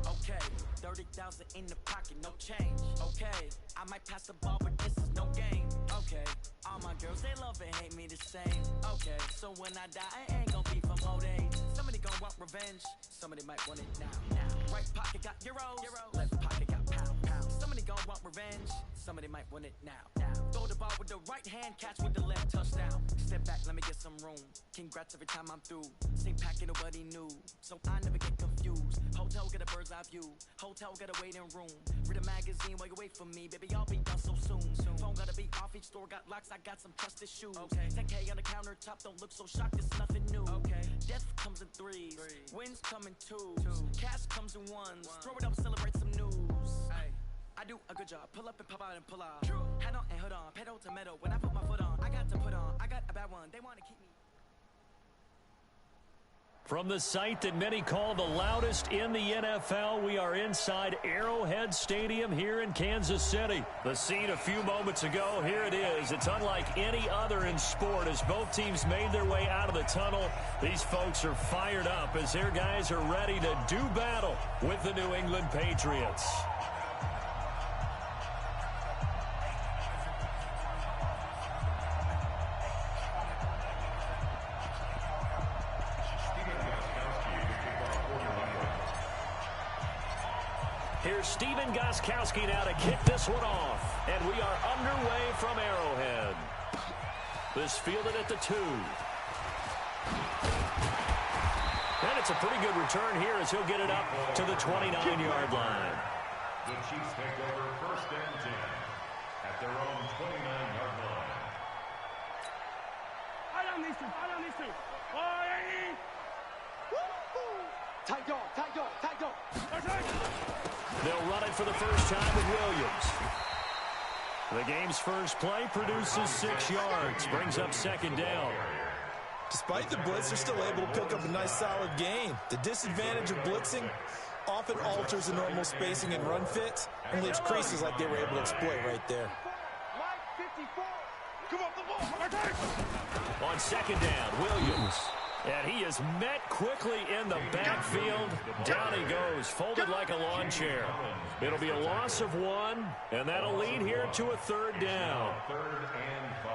Okay, 30,000 in the pocket, no change. Okay, I might pass the ball, but this is no game. Okay, all my girls, they love and hate me the same. Okay, so when I die, I ain't gonna be from old age. Somebody gonna want revenge, somebody might want it now. Right pocket got euros, left pocket got pounds. Somebody gonna want revenge, somebody might want it now. Throw the ball with the right hand, catch with the left, touchdown. Step back, let me get some room. Congrats every time I'm through. Same packet, nobody knew, so I never get confused. Hotel get a bird's eye view, hotel get a waiting room. Read a magazine while you wait for me, baby, I'll be done so soon. Phone gotta be off, each store got locks, I got some trusted shoes. 10K on the countertop, don't look so shocked, it's nothing new. Death comes in threes, wins come in twos, cash comes in ones. Throw it up, celebrate some news. I do a good job, pull up and pop out and pull out. Head on and hood on, pedal to metal. When I put my foot on, I got to put on. I got a bad one, they want to keep me. From the site that many call the loudest in the NFL, we are inside Arrowhead Stadium here in Kansas City. The scene a few moments ago, here it is. It's unlike any other in sport as both teams made their way out of the tunnel. These folks are fired up as their guys are ready to do battle with the New England Patriots. Here's Stephen Gostkowski now to kick this one off. And we are underway from Arrowhead. This fielded at the 2. And it's a pretty good return here as he'll get it up to the 29-yard line. The Chiefs take over 1st and 10 at their own 29-yard line. Eye on these two. Tight dog. They'll run it for the first time with Williams. The game's first play produces 6 yards, brings up 2nd down. Despite the blitz, they're still able to pick up a nice solid gain. The disadvantage of blitzing often alters the normal spacing and run fits and leaves creases like they were able to exploit right there. On 2nd down, Williams. And he is met quickly in the backfield. Down he goes, folded like a lawn chair. It'll be a loss of 1, and that'll lead here to a 3rd down. 3rd and 5.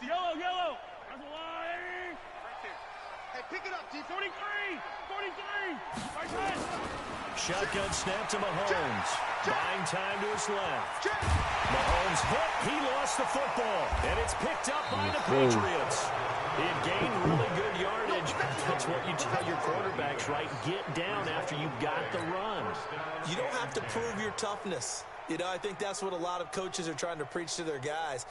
Yellow. That's a line. Hey, pick it up, D. 43. Right side. Shotgun snap to Mahomes. Buying time to his left. Mahomes hit. He lost the football. And it's picked up by the Patriots. It gained really good yardage. That's what you tell your quarterbacks, right? Get down after you got the run. You don't have to prove your toughness. You know, I think that's what a lot of coaches are trying to preach to their guys.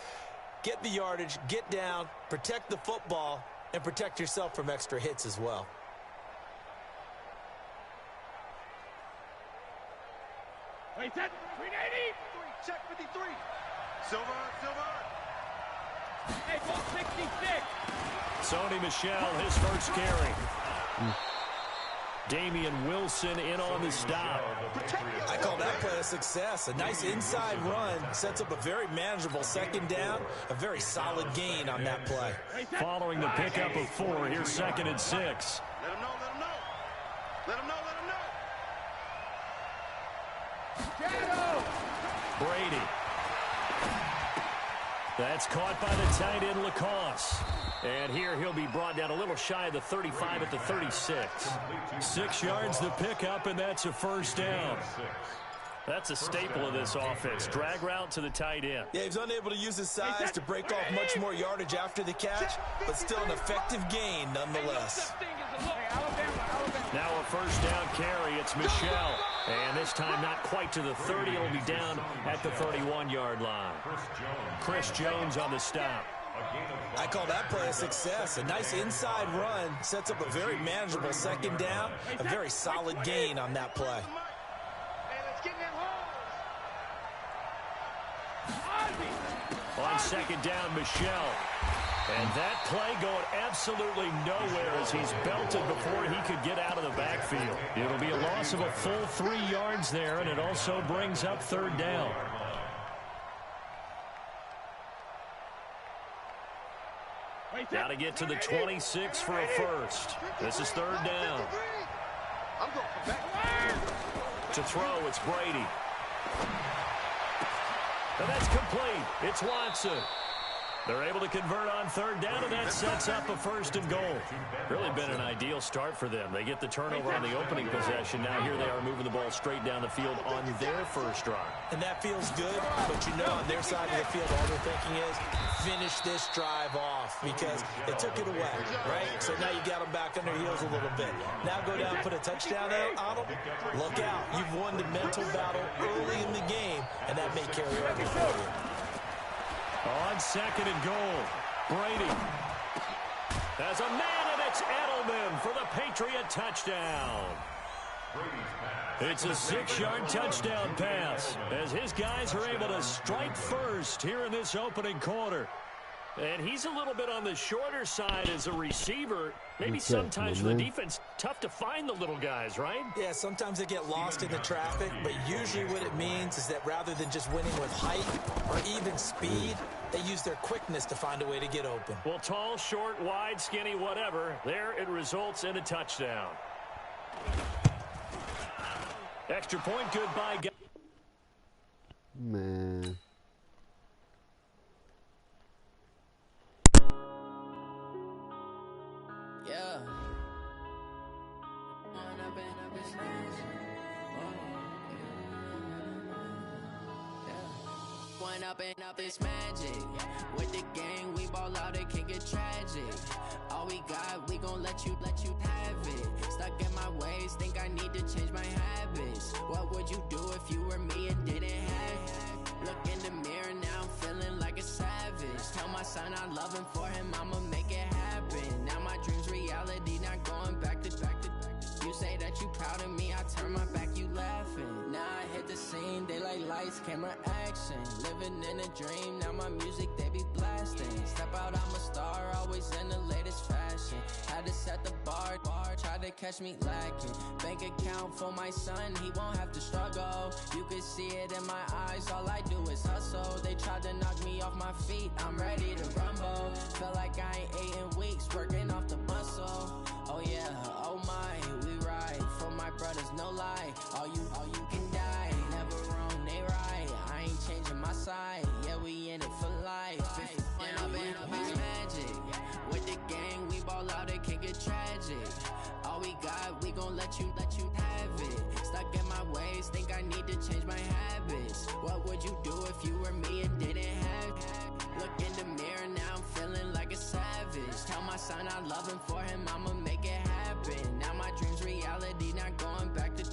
Get the yardage, get down, protect the football, and protect yourself from extra hits as well. Wait, set. 380. Check 53. Silver. Hey, ball 66. Sony Michel, his first carry. Damian Wilson in on the stop. I call that play a success. A nice inside run sets up a very manageable 2nd down, a very solid gain on that play. Following the pickup of 4, here's 2nd and 6. Let him know. Brady. That's caught by the tight end Lacoste. And here he'll be brought down a little shy of the 35 at the 36. 6 yards the pickup, and that's a 1st down. That's a staple of this offense. Drag route to the tight end. Yeah, he's unable to use his size to break off much more yardage after the catch, but still an effective gain nonetheless. Now a 1st down carry. It's Michel. And this time not quite to the 30. He'll be down at the 31-yard line. Chris Jones on the stop. I call that play a success. A nice inside run sets up a very manageable 2nd down, a very solid gain on that play. On 2nd down, Michel. And that play going absolutely nowhere as he's belted before he could get out of the backfield. It'll be a loss of a full 3 yards there, and it also brings up 3rd down. Got to get to the 26 for a first. This is third down. I'm going for back. To throw, it's Brady. And that's complete. It's Watson. They're able to convert on third down, and that sets up a first and goal. Really been an ideal start for them. They get the turnover on the opening possession. Now here they are moving the ball straight down the field on their first drive. And that feels good, but you know on their side of the field, all they're thinking is finish this drive off because they took it away, right? So now you got them back on their heels a little bit. Now go down and put a touchdown on them. Look out. You've won the mental battle early in the game, and that may carry over for you. On second and goal, Brady has a man, and it's Edelman for the Patriot touchdown. It's a 6-yard touchdown pass as his guys are able to strike first here in this opening quarter. And he's a little bit on the shorter side as a receiver. Maybe sometimes for the defense, tough to find the little guys, right? Yeah, sometimes they get lost in the traffic, but usually what it means is that rather than just winning with height or even speed, they use their quickness to find a way to get open. Well, tall, short, wide, skinny, whatever, there it results in a touchdown. Extra point, goodbye. Man. Yeah. One up and up is magic. With the gang, we ball out, it can get tragic. All we got, we gon' let you have it. Stuck in my ways, think I need to change my habits. What would you do if you were me and didn't have it? Look in the mirror, now I'm feeling like a savage. Tell my son I love him, for him I'ma make it happen. Now my dream's reality, not going back to. You say that you proud of me, I turn my back, you laughing. Now I hit the scene, they like lights, camera, action. Living in a dream, now my music, they be blasting. Step out, I'm a star, always in the latest fashion. Had to set the bar, try to catch me lacking. Bank account for my son, he won't have to struggle. You can see it in my eyes, all I do is hustle. They tried to knock me off my feet, I'm ready to rumble. Felt like I ain't ate in weeks, working off the muscle. Oh yeah, oh my, we ride for my brothers, no lie. All you can die, never wrong, they right. I ain't changing my side, yeah, we in it for life. If up is magic. With the gang, we ball out, it can get tragic. All we got, we gon' let you have it. Stuck in my ways, think I need to change my habits. What would you do if you were me and didn't have it? Look in the mirror, now I'm feeling like a savage. Tell my son I love him, for him I'ma make it happen. Now my dream's reality, not going back to.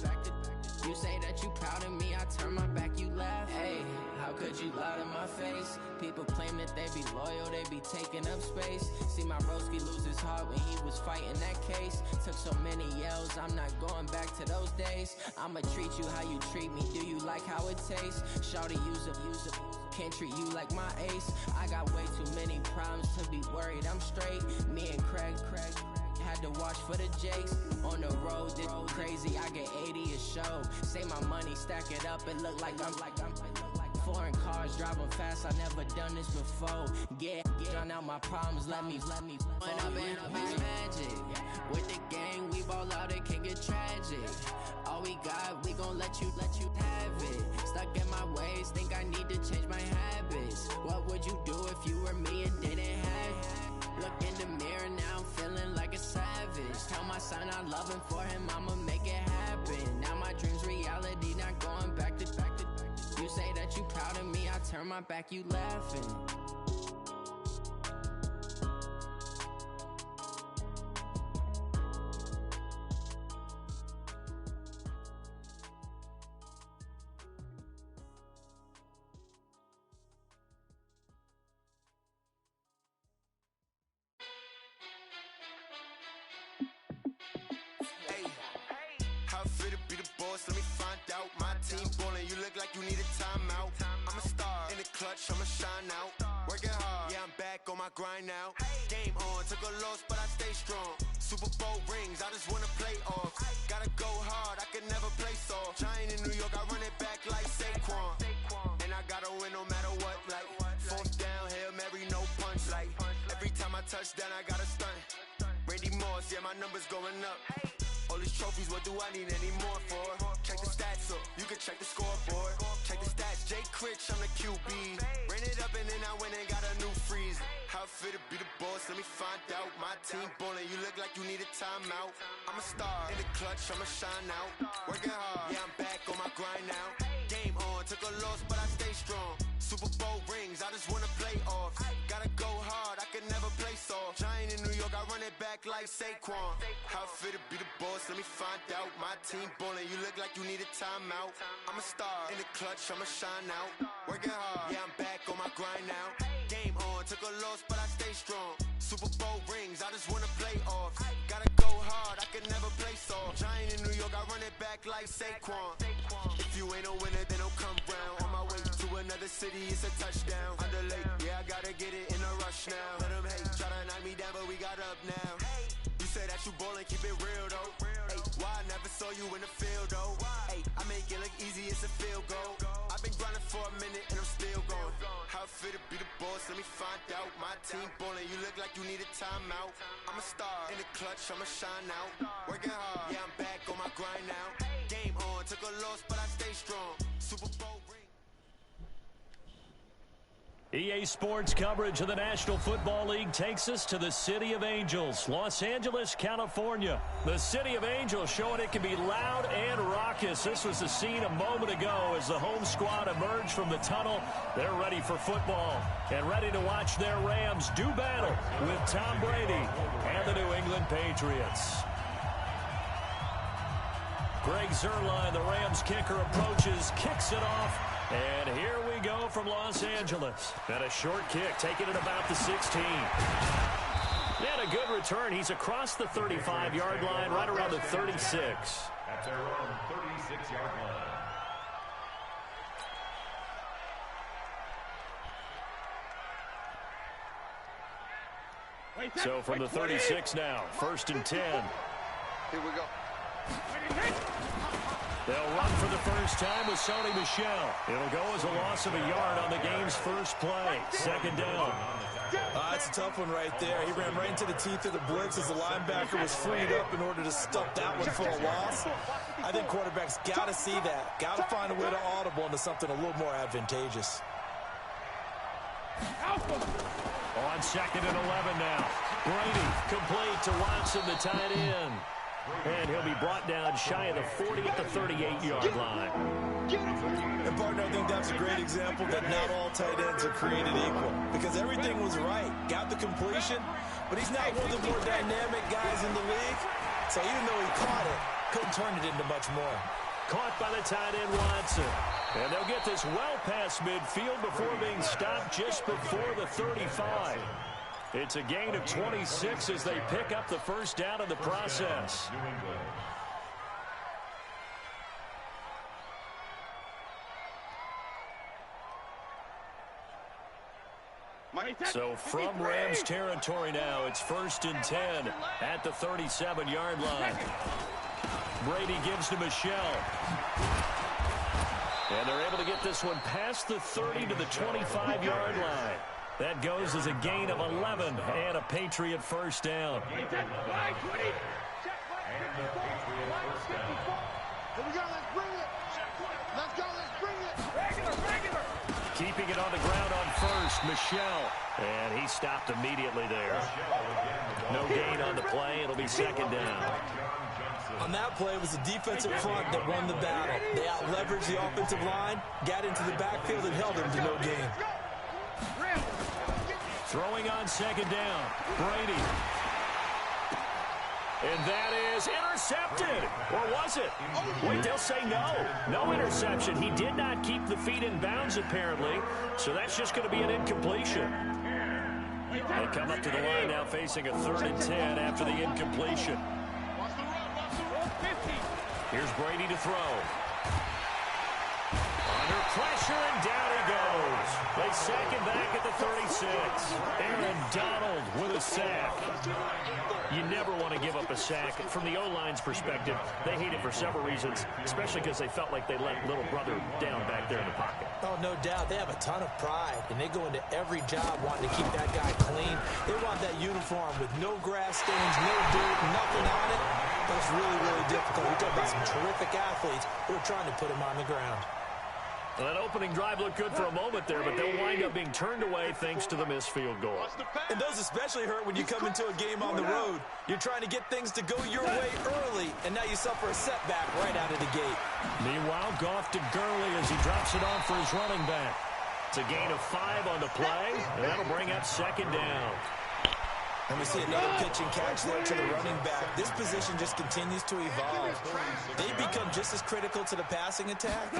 You say that you proud of me, I turn my back, you laugh. Hey, how could you lie to my face? People claim that they be loyal, they be taking up space. See my broski lose his heart when he was fighting that case. Took so many yells, I'm not going back to those days. I'ma treat you how you treat me, do you like how it tastes? Shawty, use up, can't treat you like my ace. I got way too many problems to be worried, I'm straight. Me and Craig had to watch for the Jakes. On the road, this crazy, I get 80 a show. Say my money, stack it up, it look like I'm foreign cars, driving fast, I never done this before. Get drown out my problems, let me One up is magic. With the gang, we ball out, it can get tragic. All we got, we gon' let you have it. Stuck in my ways, think I need to change my habits. What would you do if you were me and didn't have it? Look in the mirror, now I'm feeling like a savage. Tell my son I love him, for him I'ma make it happen. Now my dream's reality, not going back to. You say that you proud of me, I turn my back, you laughing. Fit to be the boss, let me find out. My team ballin', you look like you need a timeout. I'm a star in the clutch, I'ma shine out. Working hard, yeah, I'm back on my grind now. Game on, took a loss, but I stay strong. Super Bowl rings, I just wanna play off. Gotta go hard, I can never play soft. Giant in New York, I run it back like Saquon. And I gotta win no matter what, like fourth down, Hail Mary, no punch. Like every time my touchdown, I got a stunt. Randy Moss, yeah, my numbers going up. All these trophies, what do I need any more for? Check the stats up, you can check the scoreboard. Check the stats, Jay Critch, I'm the QB. Ran it up and then I went and got a new freezer. How it fit to be the boss, let me find out. My team ballin', you look like you need a timeout. I'm a star, in the clutch, I'ma shine out. Working hard, yeah, I'm back on my grind now. Game on, took a loss, but I stay strong. Super Bowl rings, I just wanna play off. Gotta go hard, I can never play soft. Giant in New York, I run it back like Saquon. How it fit to be the boss, let me find out. My team ballin', you look like you need a timeout. I'm a star, in the clutch, I'ma shine out. Working hard, yeah, I'm back on my grind now. Game on, took a loss, but I stay strong. Super Bowl rings, I just wanna play off. Gotta go hard, I can never play soft. Giant in New York, I run it back like Saquon. If you ain't a winner, then don't come round. On my way to another city, it's a touchdown. Underlay, yeah, I gotta get it in a rush now. Let them hate, try to knock me down, but we got up now. You say that you ballin', keep it real though. Hey, why I never saw you in the field though? Hey, I make it look easy, it's a field goal. I've been grinding for a minute and I'm still going. How it fit to be the boss, let me find out. My team ballin', you look like you need a timeout. I'm a star, in the clutch, I'ma shine out. Working hard, yeah, I'm back on my grind now. Game on, took a loss, but I stay strong. Super Bowl ring. EA Sports coverage of the National Football League takes us to the City of Angels, Los Angeles, California. The City of Angels showing it can be loud and raucous. This was the scene a moment ago as the home squad emerged from the tunnel. They're ready for football and ready to watch their Rams do battle with Tom Brady and the New England Patriots. Greg Zuerlein, the Rams kicker, approaches, kicks it off. And here we go from Los Angeles. And a short kick, taking it about the 16. And a good return. He's across the 35-yard line, right around the 36. At their own 36-yard line. So from the 36 now, 1st and 10. Here we go. They'll run for the first time with Sony Michel. It'll go as a loss of a yard on the game's first play. 2nd down. That's a tough one right there. He ran right into the teeth of the blitz as the linebacker was freed up in order to stuff that one for a loss. I think quarterbacks got to see that. Got to find a way to audible into something a little more advantageous. On 2nd and 11 now. Brady complete to Watson, the tight end. And he'll be brought down shy of the 40 at the 38-yard line. And, partner, I think that's a great example that not all tight ends are created equal. Because everything was right. Got the completion, but he's not one of the more dynamic guys in the league. So even though he caught it, couldn't turn it into much more. Caught by the tight end, Watson. And they'll get this well past midfield before being stopped just before the 35. It's a gain of 26 as they pick up the first down in the process. So from Rams territory now, it's 1st and 10 at the 37-yard line. Brady gives to Michel. And they're able to get this one past the 30 to the 25-yard line. That goes as a gain of 11 and a Patriot first down. Here we go, let's bring it. Let's go, let's bring it. Regular. Keeping it on the ground on 1st, Michel. And he stopped immediately there. No gain on the play. It'll be 2nd down. On that play, it was the defensive front that won the battle. They out-leveraged the offensive line, got into the backfield, and held him to no gain. Throwing on 2nd down, Brady. And that is intercepted. Or was it? Wait, they'll say no. No interception. He did not keep the feet in bounds, apparently. So that's just going to be an incompletion. They come up to the line now facing a 3rd and 10 after the incompletion. Here's Brady to throw. Under pressure, and down he goes. They sack him back at the 36. Aaron Donald with a sack. You never want to give up a sack. From the O-line's perspective, they hate it for several reasons, especially because they felt like they let little brother down back there in the pocket. Oh, no doubt. They have a ton of pride, and they go into every job wanting to keep that guy clean. They want that uniform with no grass stains, no dirt, nothing on it, that's really, really difficult. We're talking about some terrific athletes who are trying to put him on the ground. Well, that opening drive looked good for a moment there, but they'll wind up being turned away thanks to the missed field goal. And those especially hurt when you come into a game on the road. You're trying to get things to go your way early, and now you suffer a setback right out of the gate. Meanwhile, Goff to Gurley as he drops it off for his running back. It's a gain of 5 on the play, and that'll bring up second down. And we see another pitch and catch there to the running back. This position just continues to evolve. They become just as critical to the passing attack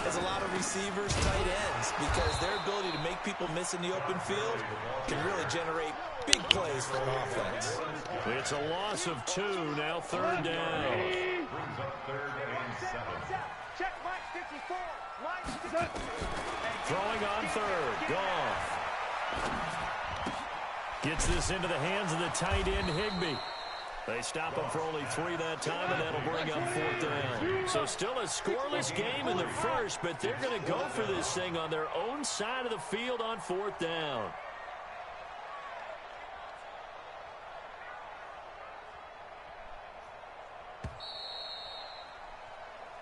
as a lot of receivers, tight ends, because their ability to make people miss in the open field can really generate big plays for an offense. It's a loss of 2, now third down. Brings up third and 7. Check Mike 54. Line Throwing on third, Goff. Gets this into the hands of the tight end, Higbee. They stop him for only 3 that time, and that'll bring up fourth down. So still a scoreless game in the first, but they're going to go for this thing on their own side of the field on fourth down.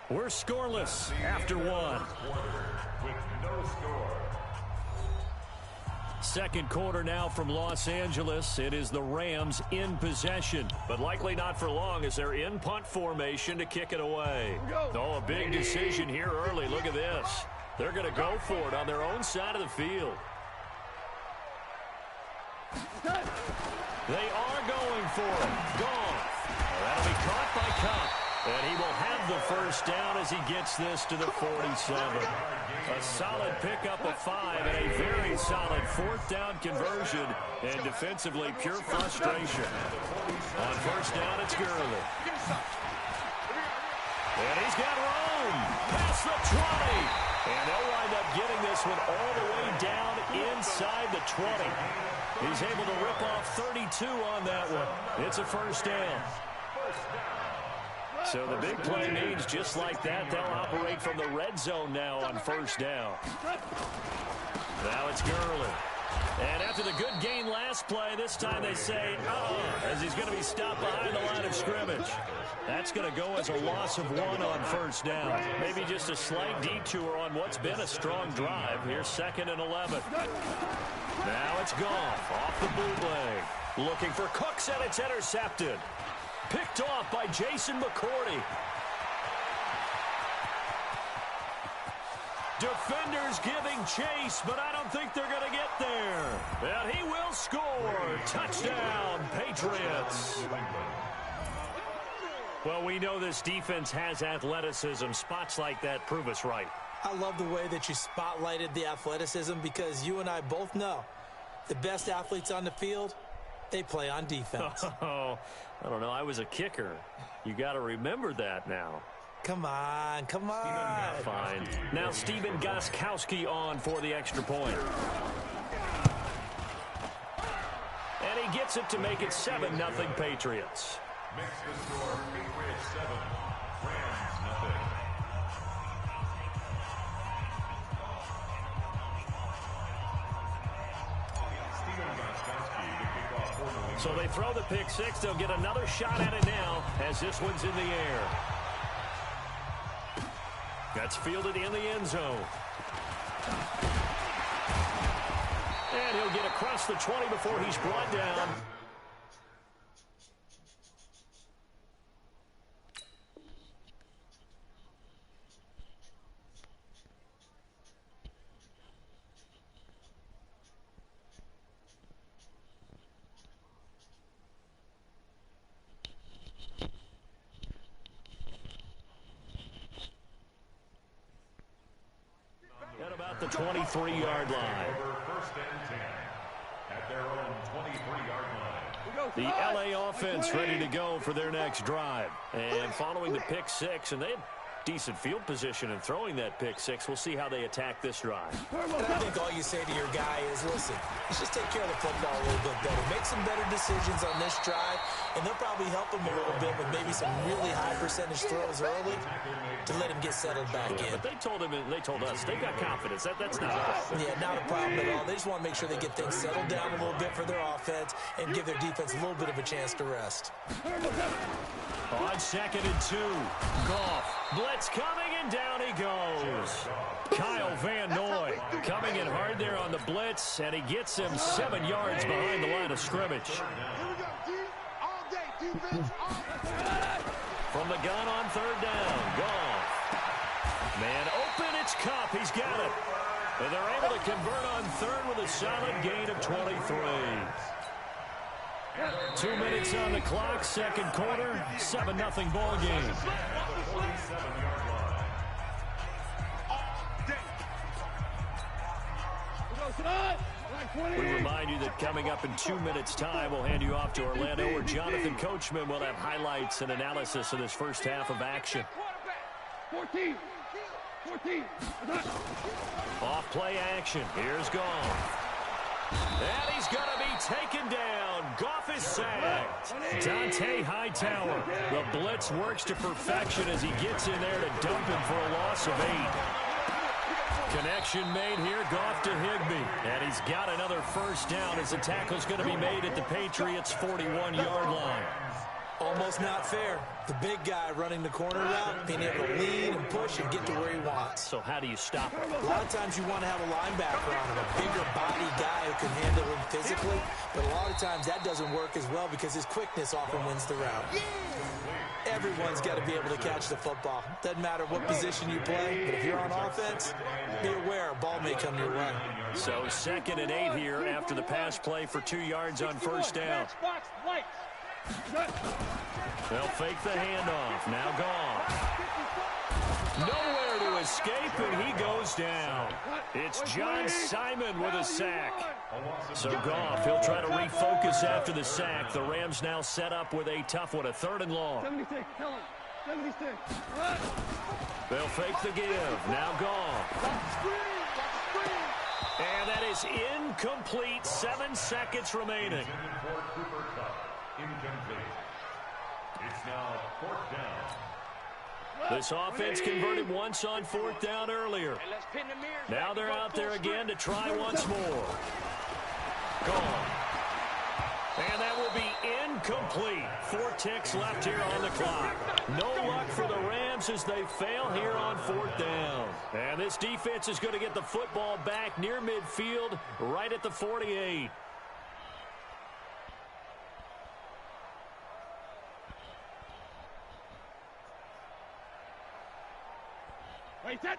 We're scoreless after 1. With no score. Second quarter now from Los Angeles. It is the Rams in possession, but likely not for long as they're in punt formation to kick it away. Oh, a big decision here early. Look at this. They're going to go for it on their own side of the field. They are going for it. Goff. That'll be caught by Kupp. And he will have the first down as he gets this to the 47. A solid pickup of 5 and a very solid fourth down conversion. And defensively, pure frustration. On first down, it's Gurley. And he's got room. Past the 20. And they'll wind up getting this one all the way down inside the 20. He's able to rip off 32 on that one. It's a first down. So the big play means just like that, they'll operate from the red zone now on first down. Now it's Gurley. And after the good gain last play, this time they say, as he's going to be stopped behind the line of scrimmage. That's going to go as a loss of 1 on first down. Maybe just a slight detour on what's been a strong drive. Here's 2nd and 11. Now it's Goff off the bootleg. Looking for Cooks, and it's intercepted. Picked off by Jason McCourty. Defenders giving chase, but I don't think they're going to get there. And he will score. Touchdown, Patriots. Well, we know this defense has athleticism. Spots like that prove us right. I love the way that you spotlighted the athleticism because you and I both know the best athletes on the field, they play on defense. Oh, I don't know. I was a kicker. You got to remember that now. Come on, come on. Fine. Now Stephen Gostkowski on for the extra point. And he gets it to make it 7-0 Patriots. Makes the score Patriots 7, Rams 0. So they throw the pick six. They'll get another shot at it now as this one's in the air. That's fielded in the end zone. And he'll get across the 20 before he's brought down. At about the 23-yard line. First and 10 at their own 23-yard line. The LA offense ready to go for their next drive. And following the pick six, and they decent field position and throwing that pick six. We'll see how they attack this drive. And I think all you say to your guy is, listen, let's just take care of the football a little bit better. Make some better decisions on this drive, and they'll probably help him a little bit with maybe some really high percentage throws early to let him get settled back in. But they told us they got confidence. That's not a problem. Yeah, not a problem at all. They just want to make sure they get things settled down a little bit for their offense and give their defense a little bit of a chance to rest. On 2nd and 2, Goff. Blitz coming, and down he goes. Kyle Van Noy coming in hard there on the blitz, and he gets him 7 yards behind the line of scrimmage. Here we go, D. All day, defense, all day. From the gun on 3rd down, Goff. Man open, it's Kupp. He's got it. And they're able to convert on 3rd with a solid gain of 23. 2 minutes on the clock, 2nd quarter, 7-0 ball game. We remind you that coming up in 2 minutes' time, we'll hand you off to Orlando, where Jonathan Coachman will have highlights and analysis of this first half of action. 14. Off play action. Here's Goff. And he's going to be taken down. Goff is sacked. Dante Hightower. The blitz works to perfection as he gets in there to dump him for a loss of 8. Connection made here, Goff to Higbee. And he's got another first down as the tackle's going to be made at the Patriots' 41-yard line. Almost not fair. The big guy running the corner route, being able to lead and push and get to where he wants. So how do you stop him? A lot of times you want to have a linebacker on him, a bigger body guy who can handle him physically. But a lot of times that doesn't work as well because his quickness often wins the route. Everyone's got to be able to catch the football. Doesn't matter what position you play, but if you're on offense, be aware a ball may come your way. So 2nd and 8 here after the pass play for 2 yards on first down. They'll fake the handoff. Now Goff. Nowhere to escape, and he goes down. It's John Simon with a sack. So Goff, he'll try to refocus after the sack. The Rams now set up with a tough one, a 3rd and long. 76, tell him. 76. They'll fake the give. Now Goff. And that is incomplete. 7 seconds remaining. It's now 4th down. This offense converted once on 4th down earlier. Now they're out there again to try once more. Gone. And that will be incomplete. 4 ticks left here on the clock. No luck for the Rams as they fail here on 4th down. And this defense is going to get the football back near midfield, right at the 48.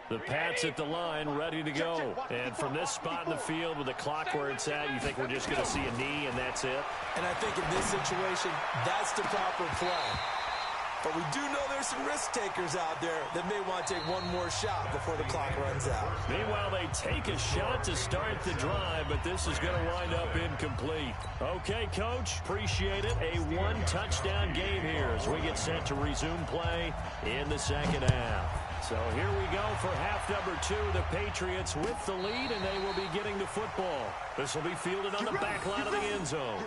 The Pats at the line, ready to go. And from this spot in the field with the clock where it's at, you think we're just going to see a knee and that's it? And I think in this situation, that's the proper play. But we do know there's some risk takers out there that may want to take one more shot before the clock runs out. Meanwhile, they take a shot to start the drive, but this is going to wind up incomplete. Okay, Coach, appreciate it. A 1-touchdown game here as we get set to resume play in the 2nd half. So here we go for half number 2. The Patriots with the lead, and they will be getting the football. This will be fielded on the back line of the end zone.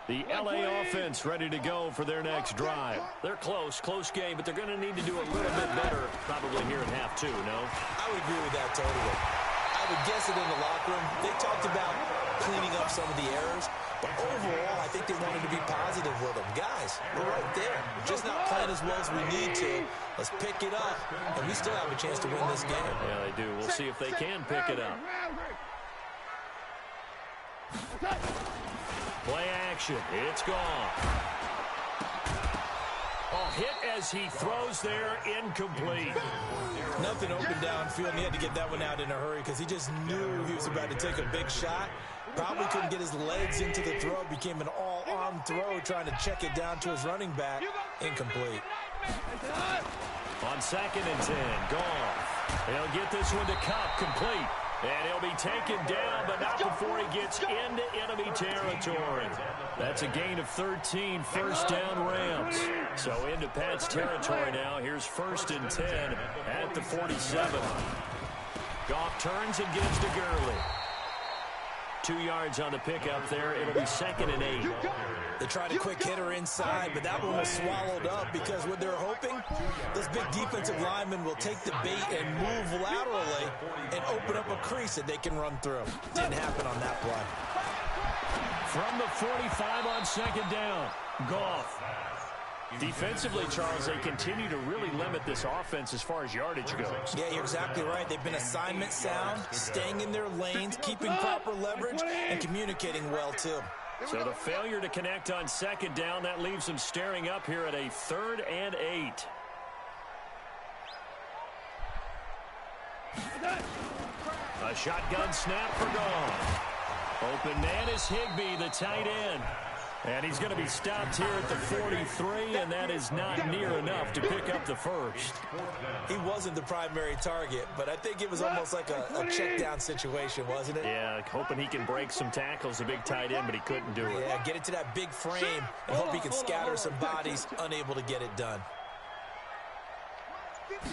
The LA offense ready to go for their next drive. They're close game, but they're going to need to do a little bit better probably here in half 2, no? I would agree with that totally. I would guess it in the locker room. They talked about cleaning up some of the errors, but overall, I think they wanted to be positive with them. Guys, we're right there. We're just not playing as well as we need to. Let's pick it up, and we still have a chance to win this game. Yeah, they do. We'll see if they can pick it up. Play action. It's gone. Oh, hit as he throws there, incomplete. Nothing open downfield, and he had to get that one out in a hurry because he just knew he was about to take a big shot, Probably couldn't get his legs into the throw. Became an all-arm throw trying to check it down to his running back. Incomplete. On 2nd and 10, Goff. He'll get this one to Kupp, complete. And he'll be taken down, but not before he gets into enemy territory. That's a gain of 13, first down Rams. So into Pat's territory now. Here's 1st and 10 at the 47. Goff turns and gives to Gurley. 2 yards on the pickup there. It'll be 2nd and 8. They tried a quick hitter inside, but that one was swallowed up because what they're hoping, those big defensive linemen will take the bait and move laterally and open up a crease that they can run through. Didn't happen on that play. From the 45 on 2nd down, Goff. Defensively, Charles, they continue to really limit this offense as far as yardage goes. Yeah, you're exactly right. They've been assignment sound, staying in their lanes, keeping proper leverage, and communicating well, too. So the failure to connect on 2nd down, that leaves them staring up here at a 3rd and 8. A shotgun snap for Goff. Open man is Higbee, the tight end. And he's going to be stopped here at the 43, and that is not near enough to pick up the first. He wasn't the primary target, but I think it was almost like a check-down situation, wasn't it? Yeah, hoping he can break some tackles, a big tight end, but he couldn't do it. Yeah, get it to that big frame and hope he can scatter some bodies, unable to get it done.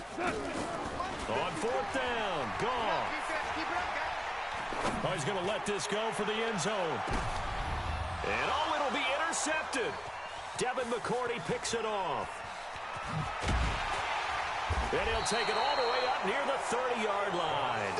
On 4th down, Goff. Oh, he's going to let this go for the end zone. And it'll be intercepted. Devin McCourty picks it off. And he'll take it all the way up near the 30-yard line.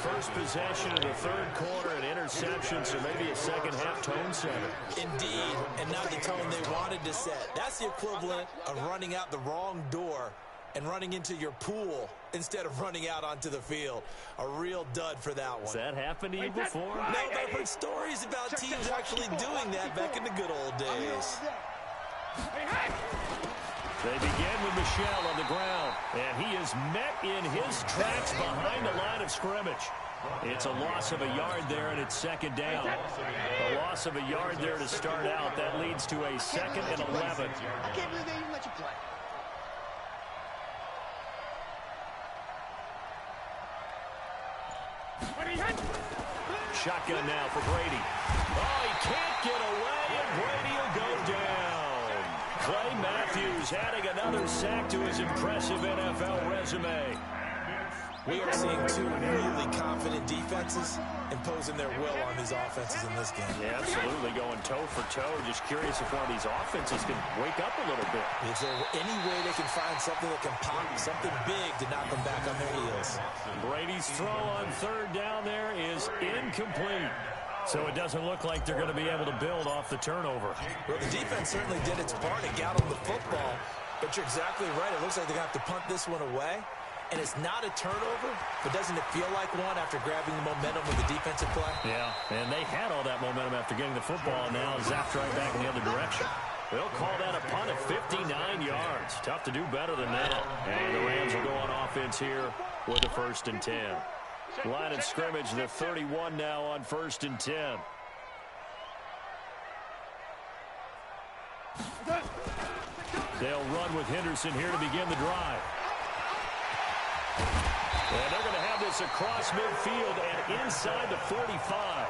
First possession of the 3rd quarter, an interception, so maybe a second-half tone setter. Indeed, and not the tone they wanted to set. That's the equivalent of running out the wrong door and running into your pool instead of running out onto the field. A real dud for that one. Has that happened to you before? No, but I've heard stories about teams actually doing that back in the good old days. They begin with Michel on the ground, and he is met in his tracks behind the line of scrimmage. It's a loss of a yard there, and it's 2nd down. A loss of a yard there to start out. That leads to a 2nd and 11. I can't believe they even let you play. Shotgun now for Brady. Oh, he can't get away, and Brady will go down. Clay Matthews adding another sack to his impressive NFL resume. We are seeing 2 really confident defenses imposing their will on these offenses in this game. Yeah, absolutely, going toe for toe. Just curious if one of these offenses can wake up a little bit. Is there any way they can find something that can pop, something big to knock them back on their heels? Brady's throw on 3rd down there is incomplete. So it doesn't look like they're going to be able to build off the turnover. Well, the defense certainly did its part to get on the football, but you're exactly right. It looks like they're going to have to punt this one away. And it's not a turnover, but doesn't it feel like one after grabbing the momentum with the defensive play? Yeah, and they had all that momentum after getting the football, and now zapped right back in the other direction. They'll call that a punt at 59 yards. Tough to do better than that. And the Rams will go on offense here with a 1st and 10. Line of scrimmage, the 31 now on 1st and 10. They'll run with Henderson here to begin the drive. And they're going to have this across midfield and inside the 45.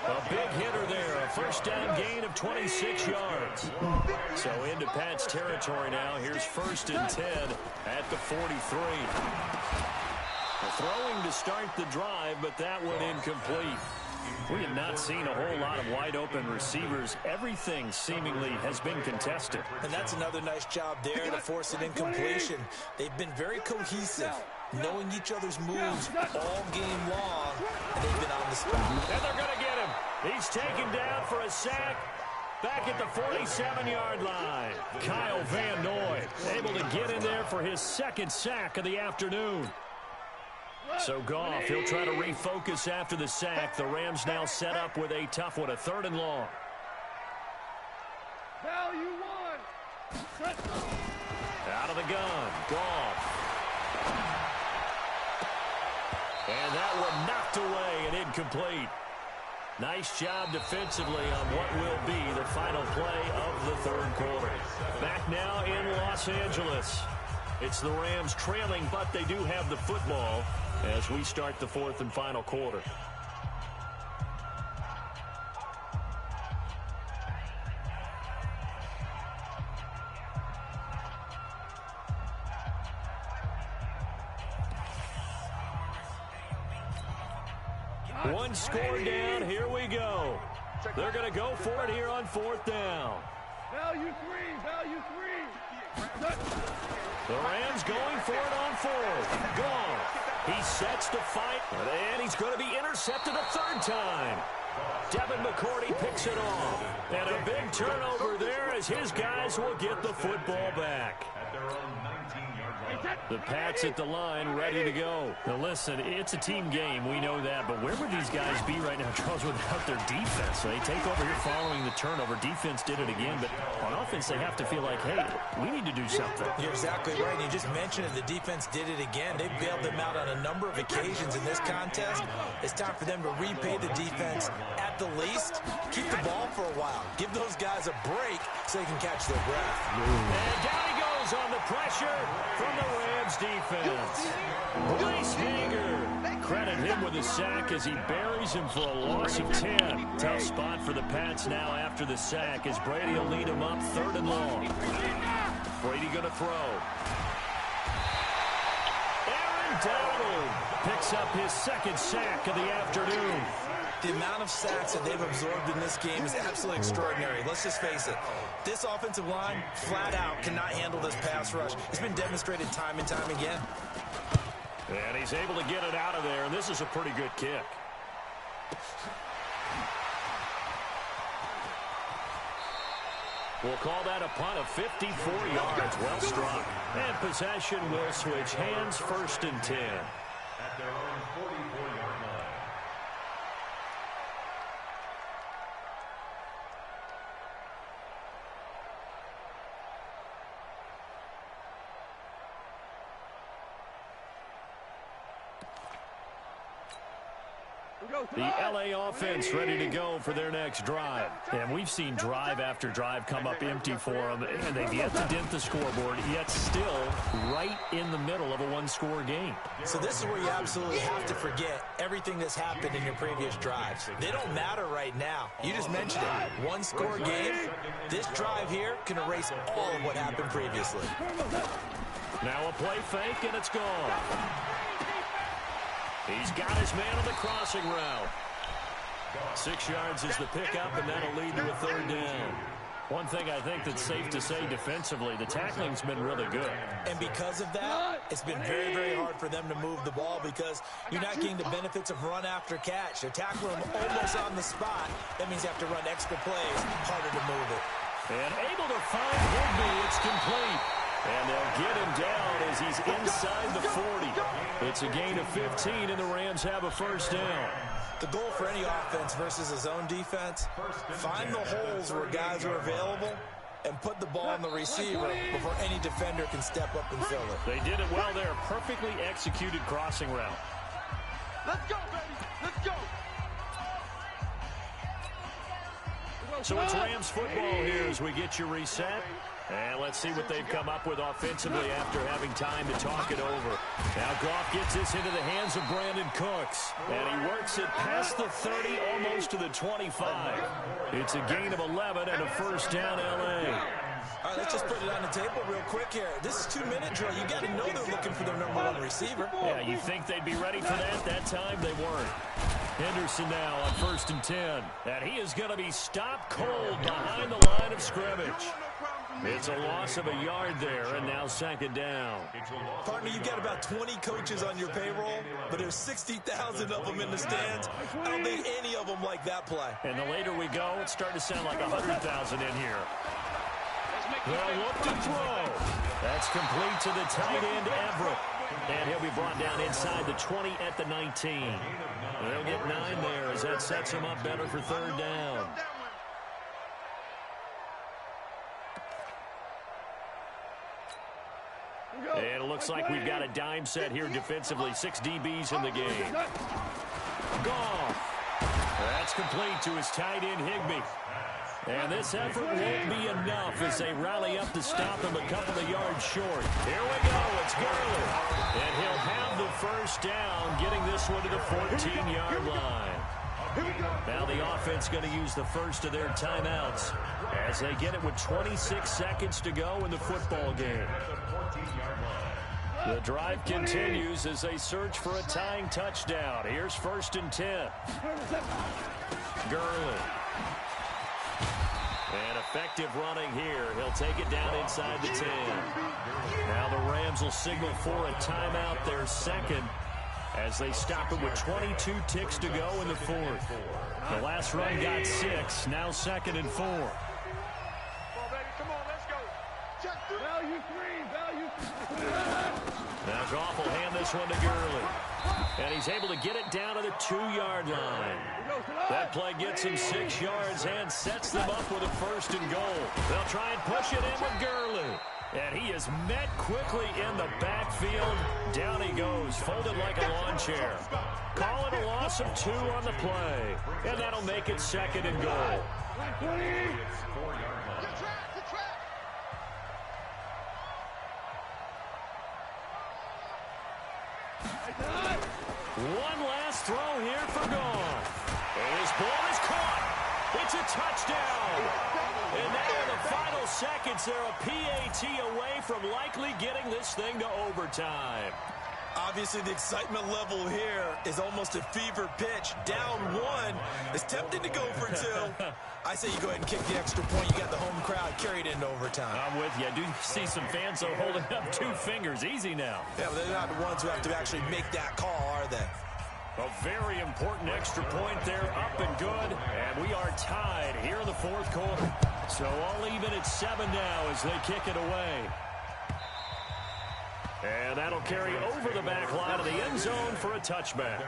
A big hitter there, a 1st down gain of 26 yards. So into Pat's territory now. Here's 1st and 10 at the 43. Throwing to start the drive, but that one incomplete. We have not seen a whole lot of wide-open receivers. Everything seemingly has been contested. And that's another nice job there to force an incompletion. They've been very cohesive, knowing each other's moves all game long, and they've been on the spot. And they're going to get him. He's taken down for a sack. Back at the 47-yard line. Kyle Van Noy able to get in there for his 2nd sack of the afternoon. So Goff, he'll try to refocus after the sack. The Rams now set up with a tough one, a 3rd and long. Value 1. Out of the gun, Goff. And that one knocked away and incomplete. Nice job defensively on what will be the final play of the third quarter. Back now in Los Angeles. It's the Rams trailing, but they do have the football as we start the fourth and final quarter. One score down. Here we go. They're going to go for it here on fourth down. Value three. Value three. The Rams going for it on fourth. Gone. He sets to fight, and he's going to be intercepted a third time. Devin McCourty picks it off. And a big turnover there as his guys will get the football back. At their own 19-yard line. The Pats at the line, ready to go. Now listen, it's a team game, we know that, but where would these guys be right now, Charles, without their defense? They take over here following the turnover. Defense did it again, but on offense they have to feel like, hey, we need to do something. You're exactly right. You just mentioned it. The defense did it again. They bailed them out on a number of occasions in this contest. It's time for them to repay the defense at the least. Keep the ball for a while. Give those guys a break so they can catch their breath. And down he goes on the pressure from the Rams defense. Bryce Hager. Credit him with a sack as he buries him for a loss of 10. Tough spot for the Pats now after the sack as Brady will lead him up third and long. Brady going to throw. Aaron Donald picks up his second sack of the afternoon. The amount of sacks that they've absorbed in this game is absolutely extraordinary. Let's just face it. This offensive line, flat out, cannot handle this pass rush. It's been demonstrated time and time again. And he's able to get it out of there, and this is a pretty good kick. We'll call that a punt of 54 yards. Well struck. And possession will switch hands, first and 10. At their own 44-yard line. The LA offense ready to go for their next drive. And we've seen drive after drive come up empty for them, and they've yet to dent the scoreboard, yet still right in the middle of a one-score game. So this is where you absolutely have to forget everything that's happened in your previous drives. They don't matter right now. You just mentioned it. One-score game. This drive here can erase all of what happened previously. Now a play fake, and it's gone. He's got his man on the crossing route. 6 yards is the pickup, and that'll lead to a third down. One thing I think that's safe to say defensively, the tackling's been really good. And because of that, it's been very, very hard for them to move the ball because you're not getting the benefits of run after catch. They're tackling him almost on the spot. That means you have to run extra plays, harder to move it. And able to find Higbee. It's complete. And they'll get him down as he's inside the 40. It's a gain of 15, and the Rams have a first down. The goal for any offense versus a zone defense, find the holes where guys are available and put the ball on the receiver before any defender can step up and fill it. They did it well there. Perfectly executed crossing route. Let's go, baby. Let's go. So it's Rams football here as we get you reset. And let's see what they've come up with offensively after having time to talk it over. Now Goff gets this into the hands of Brandon Cooks. And he works it past the 30, almost to the 25. It's a gain of 11 and a first down, L.A. All right, let's just put it on the table real quick here. This is 2-minute drill. You got to know they're looking for their number one receiver. Yeah, you think they'd be ready for that? That time they weren't. Henderson now on first and 10. And he is going to be stopped cold behind the line of scrimmage. It's a loss of a yard there, and now second down. Partner, you've got about 20 coaches on your payroll, but there's 60,000 of them in the stands. I don't think any of them like that play. And the later we go, it's starting to sound like 100,000 in here. They'll look to throw. That's complete to the tight end, Everett. And he'll be brought down inside the 20 at the 19. They'll get 9 there as that sets him up better for third down. And it looks like we've got a dime set here defensively. 6 DBs in the game. Goff. That That's complete to his tight end, Higbee. And this effort won't be enough as they rally up to stop him a couple of yards short. Here we go. It's Gurley. And he'll have the first down, getting this one to the 14-yard line. Now the offense going to use the first of their timeouts as they get it with 26 seconds to go in the football game. The drive continues as they search for a tying touchdown. Here's 1st and 10. Gurley. And effective running here. He'll take it down inside the 10. Now the Rams will signal for a timeout, their second, as they stop it with 22 ticks to go in the fourth. The last run got 6. Now 2nd and 4. Come on, baby. Come on, let's go. Value 3. Now Goff will hand this one to Gurley. And he's able to get it down to the 2-yard line. That play gets him 6 yards and sets them up with a 1st and goal. They'll try and push it in with Gurley. And he is met quickly in the backfield. Down he goes, folded like a lawn chair. Calling a loss of 2 on the play. And that'll make it 2nd and goal. One last throw here for Goff. And his ball is caught. It's a touchdown. And now in the final seconds, they're a PAT away from likely getting this thing to overtime. Obviously, the excitement level here is almost a fever pitch. Down 1 is tempted to go for 2. I say you go ahead and kick the extra point. You got the home crowd carried into overtime. I'm with you. I do see some fans though holding up 2 fingers. Easy now. Yeah, but they're not the ones who have to actually make that call, are they? A very important extra point there, up and good. And we are tied here in the fourth quarter. So all even at 7 now as they kick it away. And that'll carry over the back line of the end zone for a touchback.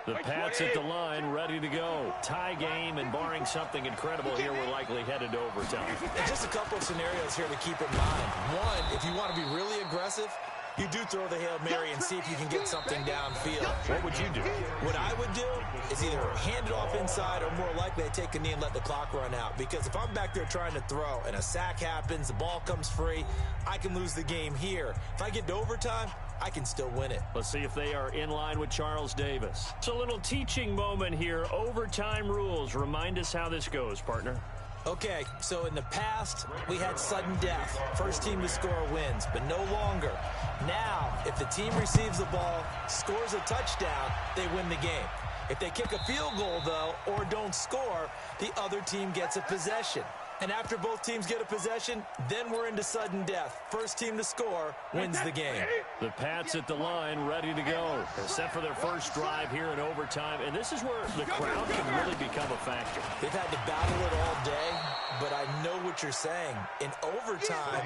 The Pats at the line, ready to go. Tie game, and barring something incredible here, we're likely headed to overtime. And just a couple of scenarios here to keep in mind. One, if you want to be really aggressive, you do throw the Hail Mary and see if you can get something downfield. What would you do? What I would do is either hand it off inside or more likely I take a knee and let the clock run out. Because if I'm back there trying to throw and a sack happens, the ball comes free, I can lose the game here. If I get to overtime, I can still win it. Let's see if they are in line with Charles Davis. It's a little teaching moment here. Overtime rules. Remind us how this goes, partner. Okay, so in the past, we had sudden death. First team to score wins, but no longer. Now, if the team receives the ball, scores a touchdown, they win the game. If they kick a field goal, though, or don't score, the other team gets a possession. And after both teams get a possession, then we're into sudden death. First team to score wins the game. The Pats at the line, ready to go. They're set for their first drive here in overtime. And this is where the crowd can really become a factor. They've had to battle it all day, but I know what you're saying. In overtime,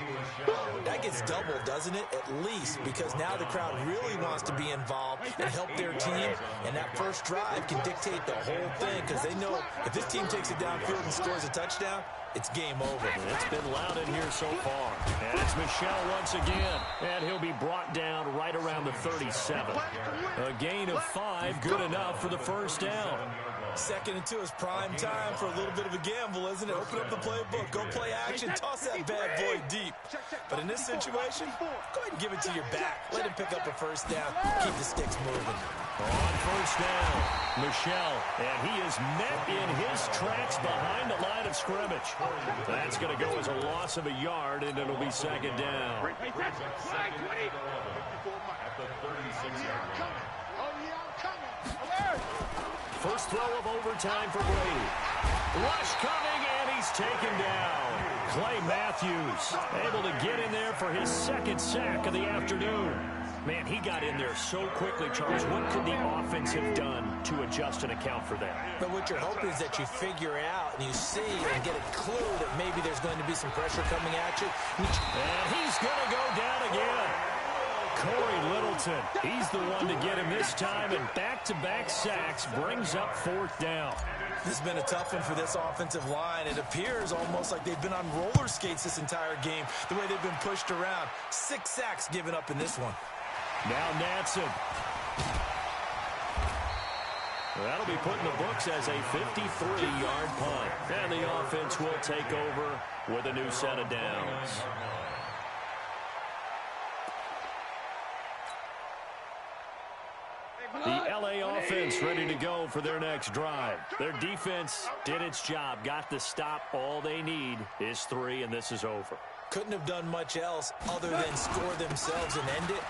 that gets doubled, doesn't it? At least, because now the crowd really wants to be involved and help their team. And that first drive can dictate the whole thing because they know if this team takes it downfield and scores a touchdown, it's game over. It's been loud in here so far. And it's Michel once again. And he'll be brought down right around the 37. A gain of 5, good enough for the first down. 2nd and 2 is prime time for a little bit of a gamble, isn't it? Open up the playbook, go play action, toss that bad boy deep. But in this situation, go ahead and give it to your back. Let him pick up a first down. Keep the sticks moving. On first down, Michel, and he is met in his tracks behind the line of scrimmage. That's going to go as a loss of a yard, and it'll be 2nd down. First throw of overtime for Brady. Rush coming, and he's taken down. Clay Matthews able to get in there for his 2nd sack of the afternoon. Man, he got in there so quickly, Charles. What could the offense have done to adjust and account for that? But what you're hoping is that you figure out and you see and get a clue that maybe there's going to be some pressure coming at you. And he's going to go down again. Corey Littleton, he's the one to get him this time, and back-to-back sacks brings up 4th down. This has been a tough one for this offensive line. It appears almost like they've been on roller skates this entire game, the way they've been pushed around. 6 sacks given up in this one. Now Natson. That'll be put in the books as a 53-yard punt. And the offense will take over with a new set of downs. The LA offense ready to go for their next drive. Their defense did its job, got the stop. All they need is 3, and this is over. Couldn't have done much else other than score themselves and end it.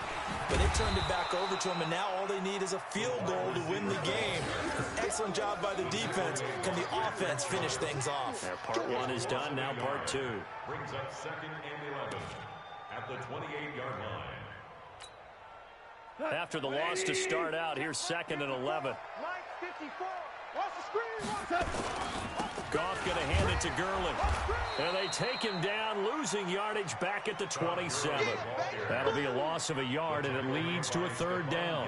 But it turned it back over to them, and now all they need is a field goal to win the game. Excellent job by the defense. Can the offense finish things off? Yeah, part 1 is done, now part 2. Brings up 2nd and 11 at the 28-yard line. After the loss to start out, here's 2nd and 11. Goff going to hand it to Gurley. And they take him down, losing yardage back at the 27. That'll be a loss of a yard, and it leads to a 3rd down.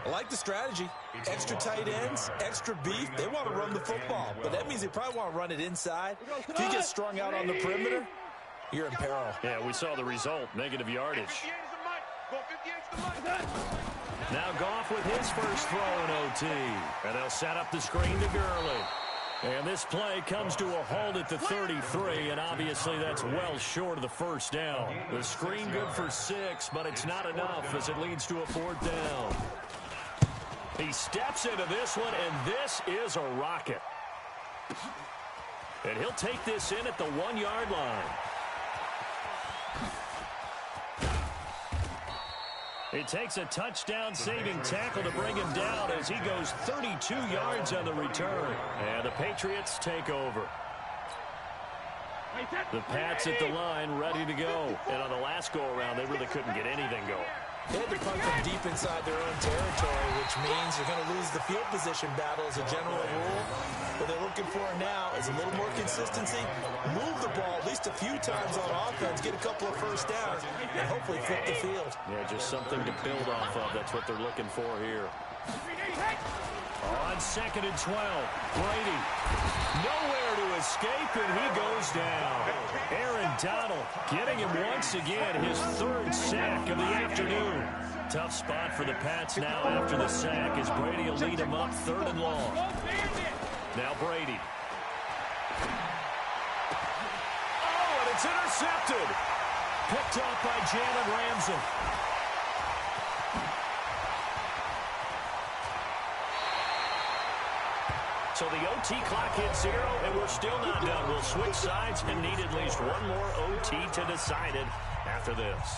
I like the strategy. Extra tight ends, extra beef. They want to run the football, but that means they probably want to run it inside. If you get strung out on the perimeter, you're in peril. Yeah, we saw the result, negative yardage. Now Goff with his first throw in OT. And they'll set up the screen to Gurley. And this play comes to a halt at the 33, and obviously that's well short of the first down. The screen good for 6, but it's not enough as it leads to a 4th down. He steps into this one, and this is a rocket. And he'll take this in at the 1-yard line. It takes a touchdown-saving tackle to bring him down as he goes 32 yards on the return. And the Patriots take over. The Pats at the line ready to go. And on the last go-around, they really couldn't get anything going. They had to punt from deep inside their own territory, which means you're going to lose the field position battle as a general rule. What they're looking for now is a little more consistency, move the ball at least a few times on offense, get a couple of first downs, and hopefully flip the field. Yeah, just something to build off of. That's what they're looking for here. On 2nd and 12, Brady. Nowhere to escape, and he goes down. Aaron Donald getting him once again, his 3rd sack of the afternoon. Tough spot for the Pats now after the sack as Brady will lead him up 3rd and long. Now Brady. Oh, and it's intercepted. Picked up by Jalen Ramsey. So the OT clock hits 0, and we're still not done. We'll switch sides and need at least one more OT to decide it after this.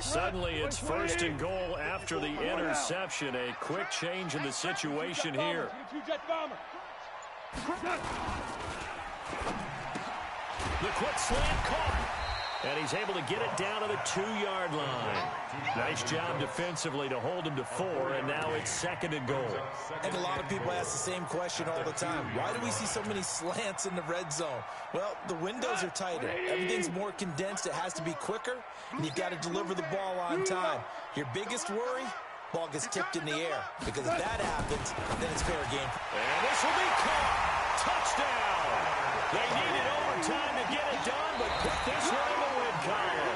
Suddenly it's 1st and goal after the interception. A quick change in the situation here. The quick slant caught. And he's able to get it down to the 2-yard line. Nice job defensively to hold him to 4, and now it's 2nd and goal. And a lot of people ask the same question all the time. Why do we see so many slants in the red zone? Well, the windows are tighter. Everything's more condensed. It has to be quicker, and you've got to deliver the ball on time. Your biggest worry? Ball gets tipped in the air. Because if that happens, then it's fair game. And this will be caught. Touchdown. They needed overtime to get it done, but put this one in the win column.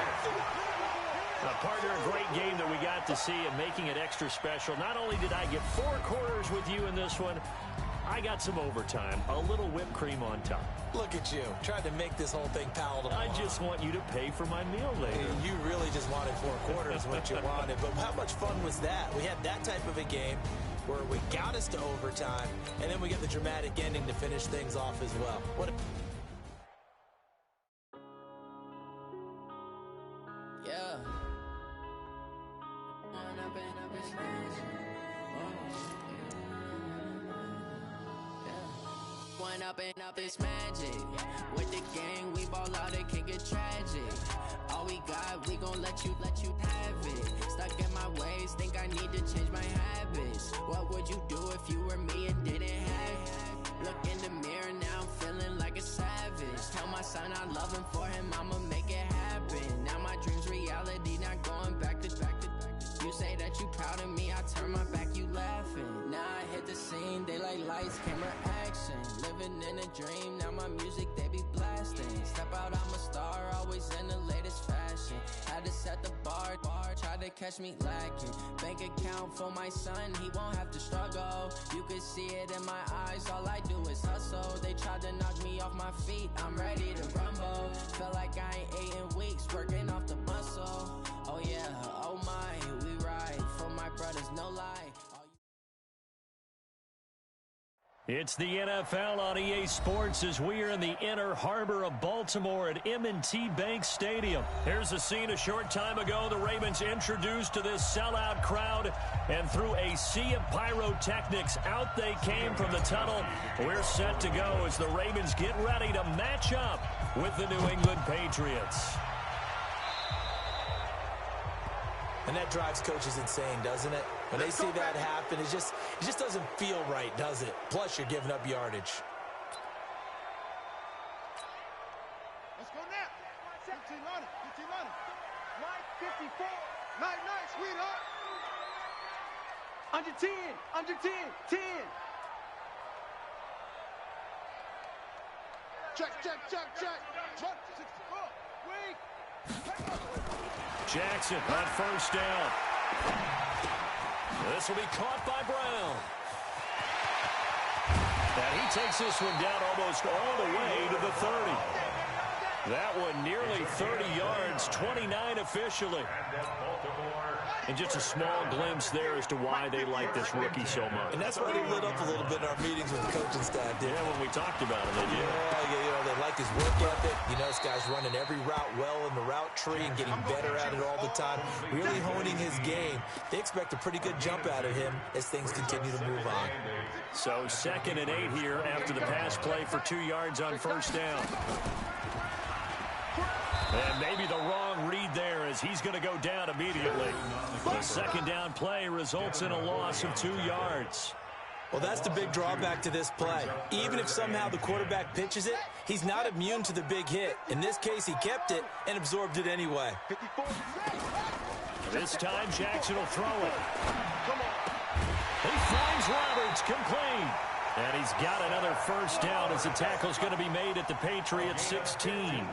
Partner, a great game that we got to see and making it extra special. Not only did I get 4 quarters with you in this one, I got some overtime, a little whipped cream on top. Look at you, trying to make this whole thing palatable. I just want you to pay for my meal later. You really just wanted 4 quarters, what you wanted. But how much fun was that? We had that type of a game where we got us to overtime, and then we get the dramatic ending to finish things off as well. What a... Yeah. One up and up is magic. With the gang, we ball out, it can get tragic. All we got, we gon' let you have it. Stuck in my ways, think need to change my habits. What would you do if you were me and didn't have it? Look in the mirror now, I'm feeling like a savage. Tell my son I love him, for him I'ma make it happen. Now my dream's reality, not going back to back. You say that you proud of me, I turn my back, you laughing. Now I hit the scene, daylight lights, camera action. Living in a dream, now my music they be blasting. Step out, I'm a star, always in the latest fashion. Had to set the bar, tried to catch me lacking. Bank account for my son, he won't have to struggle. You could see it in my eyes, all I do is hustle. They tried to knock me off my feet, I'm ready to rumble. Felt like I ain't ate in weeks, working off the muscle. Oh yeah, oh my, we ride for my brothers, no lie. It's the NFL on EA Sports as we are in the inner harbor of Baltimore at M&T Bank Stadium. Here's a scene a short time ago. The Ravens introduced to this sellout crowd, and through a sea of pyrotechnics, out they came from the tunnel. We're set to go as the Ravens get ready to match up with the New England Patriots. And that drives coaches insane, doesn't it? When they see that happen, it just doesn't feel right, does it? Plus, you're giving up yardage. Let's go now. 15 on it. 15 on it. Line 54. Night, sweetheart. Under 10. Under 10. 10. Check. 1, 64. Wait. Jackson on first down. This will be caught by Brown. And he takes this one down almost all the way to the 30. That one nearly 30 yards, 29 officially. And just a small glimpse there as to why they like this rookie so much. And that's why they lit up a little bit in our meetings with the coaching staff. Yeah, when we talked about him, they did. Yeah, they like his work ethic. You know, this guy's running every route well in the route tree and getting better at it all the time. Really honing his game. They expect a pretty good jump out of him as things continue to move on. So 2nd and 8 here after the pass play for 2 yards on first down. And maybe the wrong read there as he's going to go down immediately. The second down play results in a loss of 2 yards. Well, that's the big drawback to this play. Even if somehow the quarterback pitches it, he's not immune to the big hit. In this case, he kept it and absorbed it anyway. This time, Jackson will throw it. He finds Roberts, complete. And he's got another first down as the tackle's going to be made at the Patriots 16.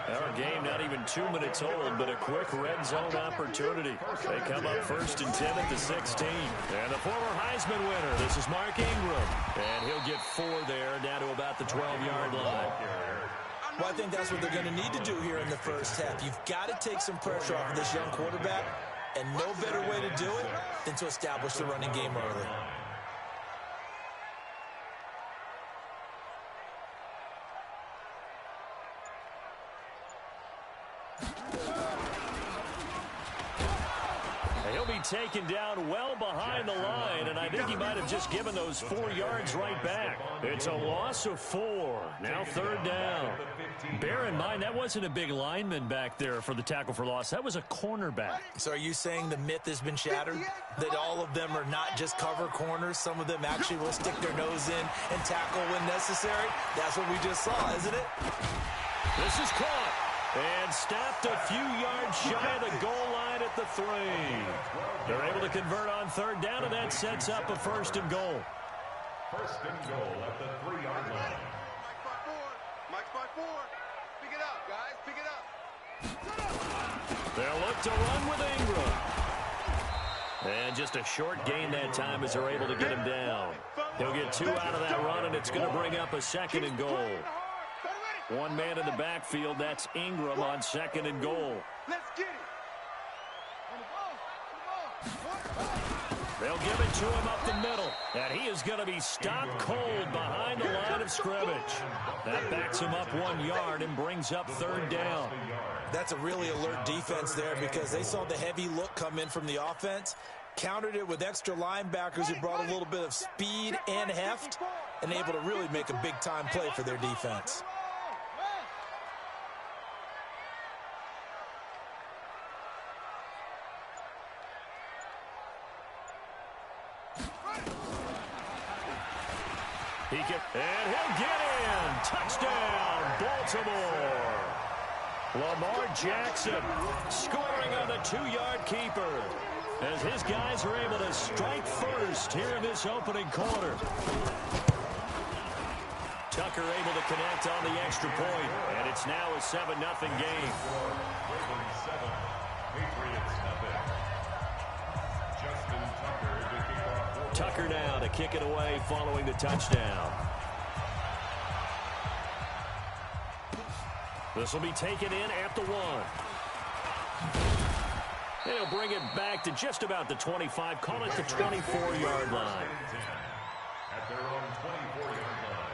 Our game not even 2 minutes old, but a quick red zone opportunity. They come up 1st and 10 at the 16. And the former Heisman winner, this is Mark Ingram. And he'll get 4 there, down to about the 12-yard line. Well, I think that's what they're going to need to do here in the first half. You've got to take some pressure off of this young quarterback, and no better way to do it than to establish the running game early. He'll be taken down well behind the line, and I think he might have just given those 4 yards right back. It's a loss of 4. Now 3rd down. Bear in mind, that wasn't a big lineman back there for the tackle for loss. That was a cornerback. So are you saying the myth has been shattered? That all of them are not just cover corners? Some of them actually will stick their nose in and tackle when necessary? That's what we just saw, isn't it? This is caught. And stopped a few yards shy of the goal line at the 3. They're able to convert on 3rd down, and that sets up a 1st and goal. 1st and goal at the 3-yard line. Mike's by 4. Pick it up, guys. Pick it up. They'll look to run with Ingram. And just a short gain that time as they're able to get him down. He'll get 2 out of that run, and it's going to bring up a 2nd and goal. One man in the backfield, that's Ingram on 2nd and goal. Let's get it. They'll give it to him up the middle, and he is going to be stopped cold behind the line of scrimmage. That backs him up 1 yard and brings up 3rd down. That's a really alert defense there because they saw the heavy look come in from the offense, countered it with extra linebackers who brought a little bit of speed and heft, and able to really make a big-time play for their defense. And he'll get in. Touchdown, Baltimore. Lamar Jackson scoring on the 2-yard keeper as his guys are able to strike first here in this opening quarter. Tucker able to connect on the extra point, and it's now a 7-0 game. Ravens 7, Patriots nothing. Justin Tucker to kick off. Tucker now to kick it away following the touchdown. This will be taken in at the 1. They'll bring it back to just about the 25. Call it the 24-yard line. At their own 24-yard line.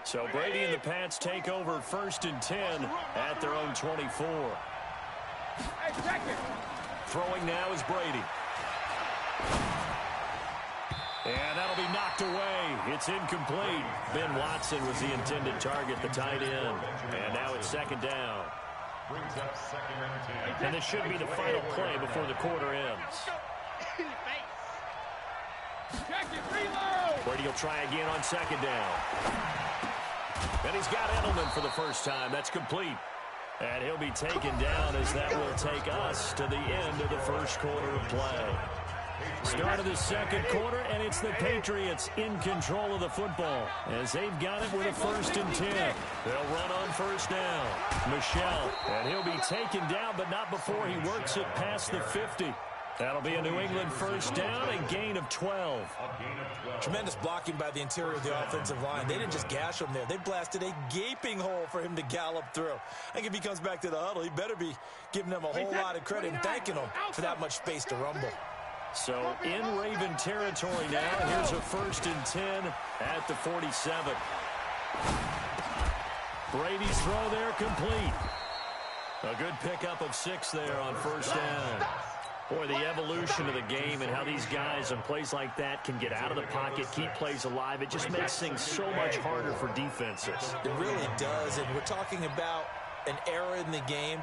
So Brady and the Pats take over 1st and 10 at their own 24. Throwing now is Brady. And that'll be knocked away. It's incomplete. Ben Watson was the intended target, the tight end. And now it's 2nd down. Brings up 2nd and 10. And this should be the final play before the quarter ends. Brady will try again on 2nd down. And he's got Edelman for the first time. That's complete. And he'll be taken down as that will take us to the end of the first quarter of play. Start of the 2nd quarter, and it's the Patriots in control of the football as they've got it with a 1st and 10. They'll run on 1st down. Michel, and he'll be taken down, but not before he works it past the 50. That'll be a New England 1st down, a gain of 12. Tremendous blocking by the interior of the offensive line. They didn't just gash him there. They blasted a gaping hole for him to gallop through. I think if he comes back to the huddle, he better be giving them a whole lot of credit and thanking them for that much space to rumble. So in Raven territory now, here's a 1st and 10 at the 47. Brady's throw there complete. A good pickup of 6 there on 1st down. Boy, the evolution of the game and how these guys in plays like that can get out of the pocket, keep plays alive, it just makes things so much harder for defenses. It really does, and we're talking about an era in the game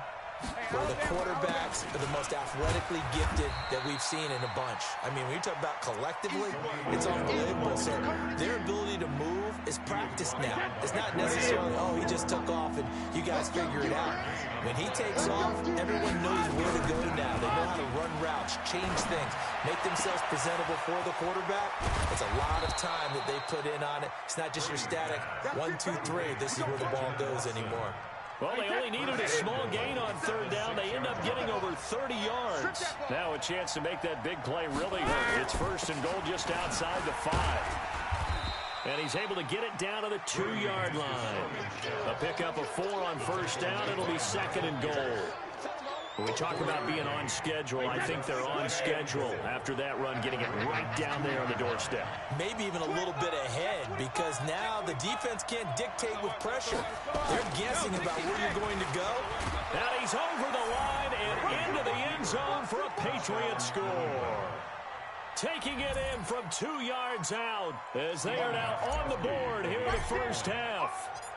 where the quarterbacks are the most athletically gifted that we've seen in a bunch. I mean, when you talk about collectively, it's unbelievable. So their ability to move is practiced now. It's not necessarily, oh, he just took off and you guys figure it out. When he takes off, everyone knows where to go now. They know how to run routes, change things, make themselves presentable for the quarterback. It's a lot of time that they put in on it. It's not just your static 1, 2, 3, this is where the ball goes anymore. Well, they only needed a small gain on 3rd down. They end up getting over 30 yards. Now a chance to make that big play really hurt. It's 1st and goal just outside the 5. And he's able to get it down to the 2-yard line. A pickup of 4 on 1st down. It'll be 2nd and goal. When we talk about being on schedule, I think they're on schedule after that run, getting it right down there on the doorstep. Maybe even a little bit ahead, because now the defense can't dictate with pressure. They're guessing about where you're going to go. Now he's over the line and into the end zone for a Patriot score. Taking it in from 2 yards out as they are now on the board here in the 1st half.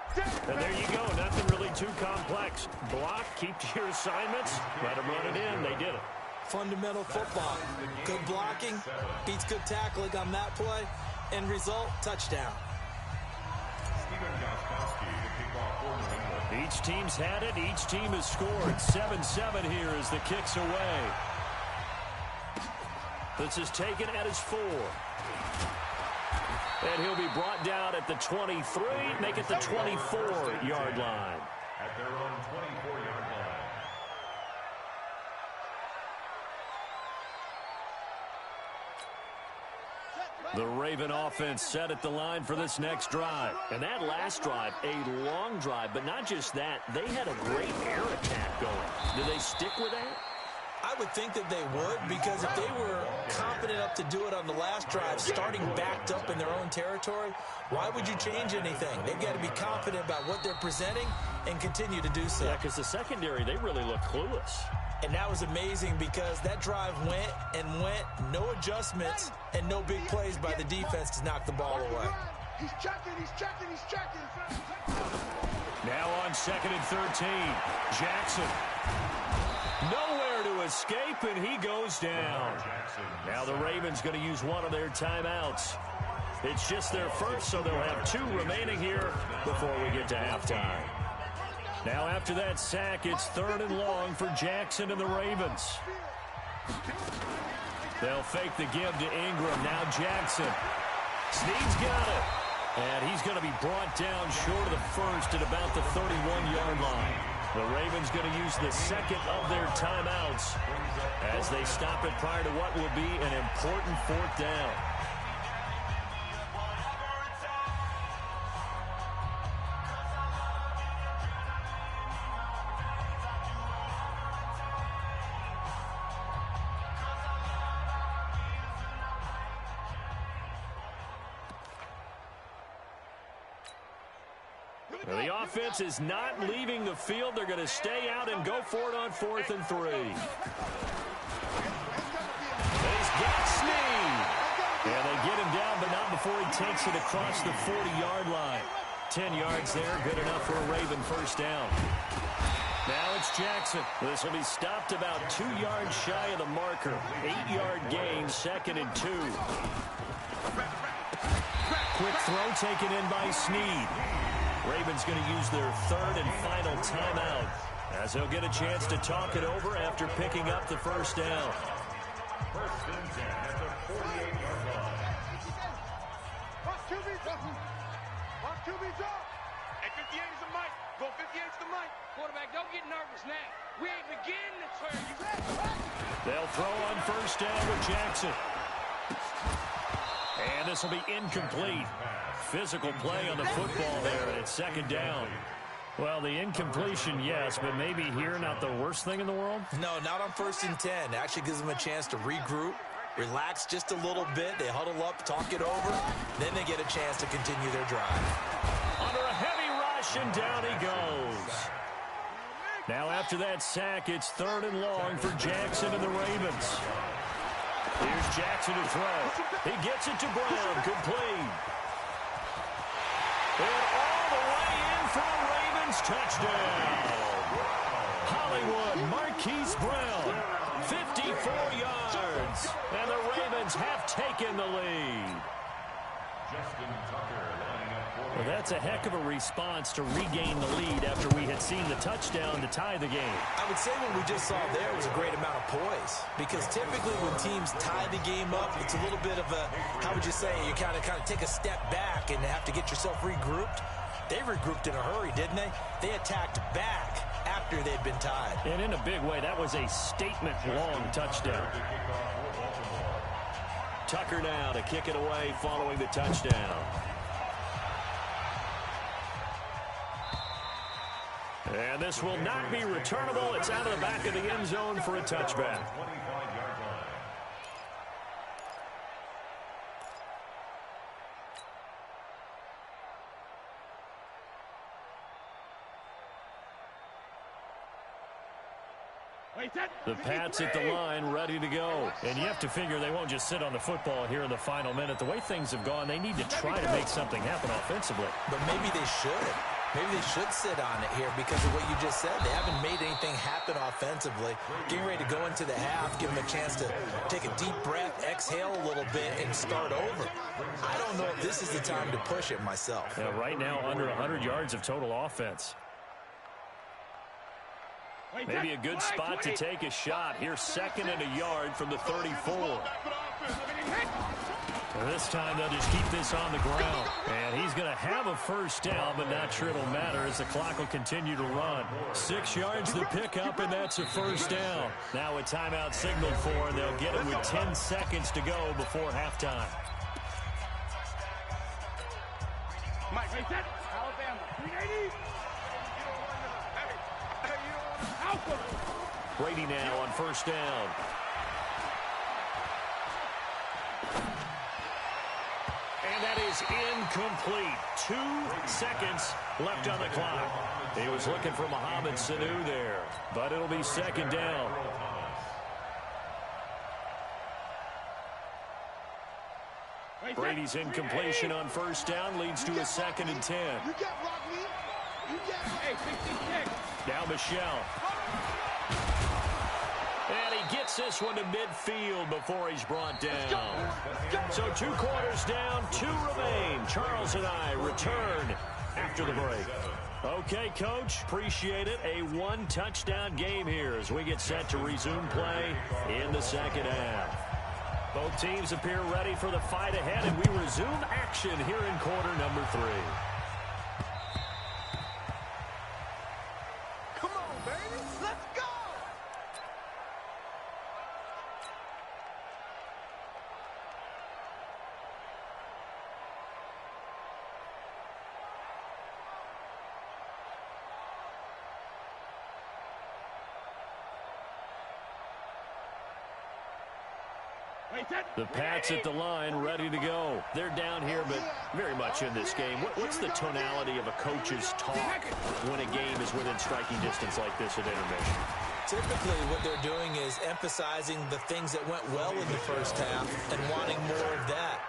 And there you go, nothing really too complex. Block, keep to your assignments, let them run it in. They did it. Fundamental football. Good blocking, beats good tackling on that play. End result, touchdown. Each team's had it. Each team has scored. 7-7 here as the kick's away. This is taken at his 4. And he'll be brought down at the 23, make it the 24-yard line. At their own 24-yard line. The Raven offense set at the line for this next drive. And that last drive, a long drive, but not just that. They had a great air attack going. Do they stick with that? I would think that they would, because if they were confident enough to do it on the last drive, starting backed up in their own territory, why would you change anything? They've got to be confident about what they're presenting and continue to do so. Yeah, because the secondary, they really look clueless. And that was amazing because that drive went and went, no adjustments and no big plays by the defense to knock the ball away. He's checking, he's checking, he's checking. Now on 2nd and 13. Jackson. Nowhere to escape, and he goes down. Now the Ravens going to use one of their timeouts. It's just their first, so they'll have 2 remaining here before we get to halftime. Now after that sack, it's 3rd and long for Jackson and the Ravens. They'll fake the give to Ingram. Now Jackson. Snead's got it. And he's going to be brought down short of the first at about the 31-yard line. The Ravens going to use the second of their timeouts as they stop it prior to what will be an important 4th down. The offense is not leaving the field. They're going to stay out and go for it on 4th and 3. He's got Snead. And they get him down, but not before he takes it across the 40-yard line. 10 yards there, good enough for a Raven first down. Now it's Jackson. This will be stopped about 2 yards shy of the marker. 8-yard gain, 2nd and 2. Quick throw taken in by Snead. Ravens going to use their 3rd and final timeout as they'll get a chance to talk it over after picking up the first down. 1st and 10 at the 48-yard line. Watch QB drop. Watch QB drop. At 58 is the mic. Go 58 is the mic. Quarterback, don't get nervous now. We ain't beginning to turn you. They'll throw on first down with Jackson. And this will be incomplete. Physical play on the football there, and it's 2nd down. Well, the incompletion, yes, but maybe here not the worst thing in the world? No, not on 1st and 10. Actually gives them a chance to regroup, relax just a little bit. They huddle up, talk it over. Then they get a chance to continue their drive. Under a heavy rush, and down he goes. Now after that sack, it's 3rd and long for Jackson and the Ravens. Here's Jackson to throw. He gets it to Brown, complete. And all the way in for a Ravens touchdown. Hollywood Marquise Brown, 54 yards. And the Ravens have taken the lead. Justin Tucker lining up for Well, that's a heck of a response to regain the lead after we had seen the touchdown to tie the game. I would say what we just saw there was a great amount of poise, because typically when teams tie the game up, it's a little bit of a, how would you say, you kind of take a step back and have to get yourself regrouped. They regrouped in a hurry, didn't they? They attacked back after they'd been tied. And in a big way, that was a statement-long touchdown. Tucker now to kick it away following the touchdown. And this will not be returnable. It's out of the back of the end zone for a touchback. 25-yard line. The Pats at the line, ready to go. And you have to figure they won't just sit on the football here in the final minute. The way things have gone, they need to try to make something happen offensively. But maybe they should. Maybe they should sit on it here because of what you just said. They haven't made anything happen offensively. Getting ready to go into the half, give them a chance to take a deep breath, exhale a little bit, and start over. I don't know if this is the time to push it myself. Yeah, right now, under 100 yards of total offense. Maybe a good spot to take a shot. Here's 2nd and a yard from the 34. And this time they'll just keep this on the ground. And he's going to have a first down, but not sure it'll matter as the clock will continue to run. 6 yards the pickup, and that's a first down. Now a timeout signaled for, and they'll get it with 10 seconds to go before halftime. Mike, right there. Alabama. 380. Brady now on first down. And that is incomplete. 2 seconds left on the clock. He was looking for Mohamed Sanu there, but it'll be 2nd down. Brady's incompletion on first down leads to a 2nd and 10. Now Michelle. And he gets this one to midfield before he's brought down. So 2 quarters down, 2 remain. Charles and I return after the break. Okay, Coach, appreciate it. A 1-touchdown game here as we get set to resume play in the second half. Both teams appear ready for the fight ahead, and we resume action here in quarter number 3. Come on, baby. Let's go. The Pats at the line, ready to go. They're down here, but very much in this game. What's the tonality of a coach's talk when a game is within striking distance like this at intermission? Typically, what they're doing is emphasizing the things that went well in the first half and wanting more of that.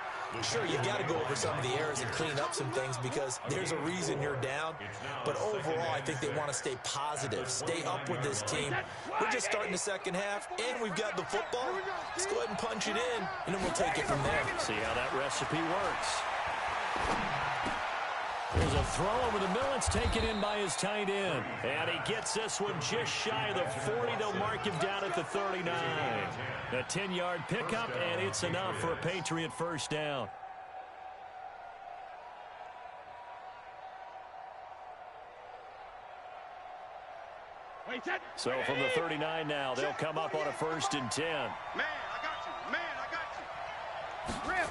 Sure, you've got to go over some of the errors and clean up some things because there's a reason you're down. But overall, I think they want to stay positive, stay up with this team. We're just starting the second half, and we've got the football. Let's go ahead and punch it in, and then we'll take it from there. See how that recipe works. There's a throw over the middle. It's taken in by his tight end. And he gets this one just shy of the 40. They'll mark him down at the 39. A 10-yard pickup, and it's enough for a Patriot first down. So from the 39 now, they'll come up on a 1st and 10. Man, I got you. Man, I got you. Rip.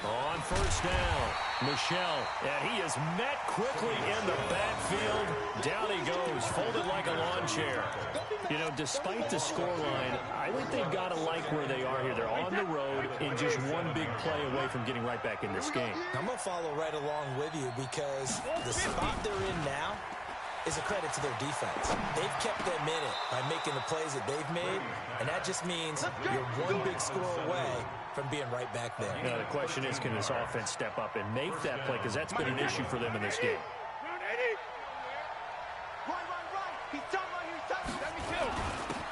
On first down, Michelle, and he is met quickly in the backfield. Down he goes, folded like a lawn chair. You know, despite the scoreline, I think they've got to like where they are here. They're on the road and just one big play away from getting right back in this game. I'm going to follow right along with you because the spot they're in now is a credit to their defense. They've kept them in it by making the plays that they've made, and that just means you're one big score away from being right back there. Now, the question is, can this offense step up and make that play? Because that's been an issue for them in this game.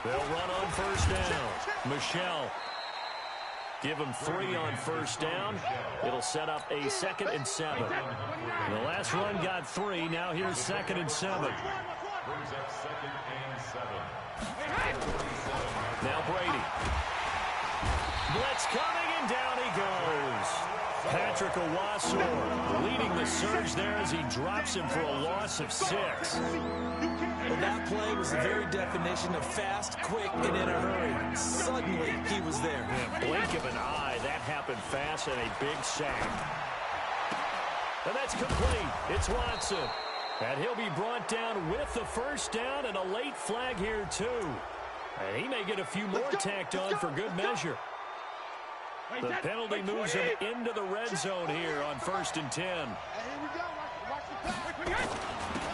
They'll run on first down. Michelle. Give him 3 on first down. It'll set up a 2nd and 7. The last run got 3. Now here's 2nd and 7. Brings up 2nd and 7. Now Brady. Blitz coming, and down he goes. Patrick Owasor leading the surge there as he drops him for a loss of 6. Well, that play was the very definition of fast, quick, and in a hurry. Suddenly, he was there. Yeah, blink of an eye, that happened fast, and a big sack. And that's complete. It's Watson. And he'll be brought down with the first down and a late flag here, too. And he may get a few more tacked on for good measure. The penalty moves him into the red zone here on 1st and 10.